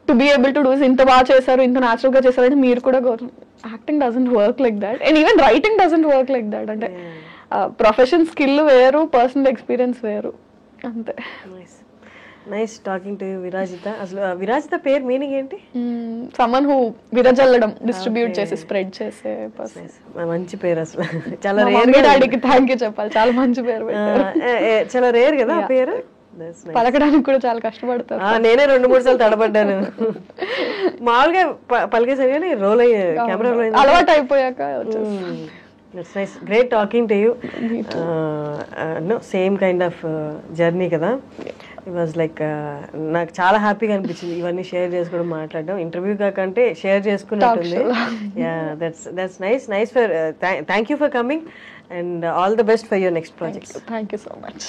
to be able to do ఇంత బాగా చేశారు, ఇంత న్యాచురల్ గా చేశారు అంటే మీరు కూడా acting doesn't work like that and even writing doesn't work like that. అంటే ప్రొఫెషన్ స్కిల్ వేరు, పర్సనల్ ఎక్స్పీరియన్స్ వేరు అంతే.
Nice talking to Virajitha. అసలు విరాజిత పేరు మీనింగ్ ఏంటి?
సమ్మన్ హూ విరజల్లడం, డిస్ట్రిబ్యూట్ చేసి స్ప్రెడ్ చేసే పర్సన్.
మంచి పేరు అసలు. చాలా
రేర్. డాడీకి థ్యాంక్ యూ చెప్పాలి, చాలా మంచి పేరు పెట్టారు.
చాలా రేర్ కదా ఆ పేరు,
పలకడానికి కూడా చాలా కష్టపడతారు.
నేనే 2-3 సార్లు తడబడ్డాను. మామూలుగా పలికేసాను కానీ రోల్ అయ్యే కెమెరా
అలవాటు అయిపోయాక.
That's nice. Great talking to you. No, same kind of journey కదా. It was like నాకు చాలా హ్యాపీగా అనిపించింది ఇవన్నీ షేర్ చేసుకోవడం, మాట్లాడడం. ఇంటర్వ్యూ కాకంటే షేర్ చేసుకున్నట్టుంది. Yeah, that's nice for thank you for coming and all the best for your next project.
Thank you so much.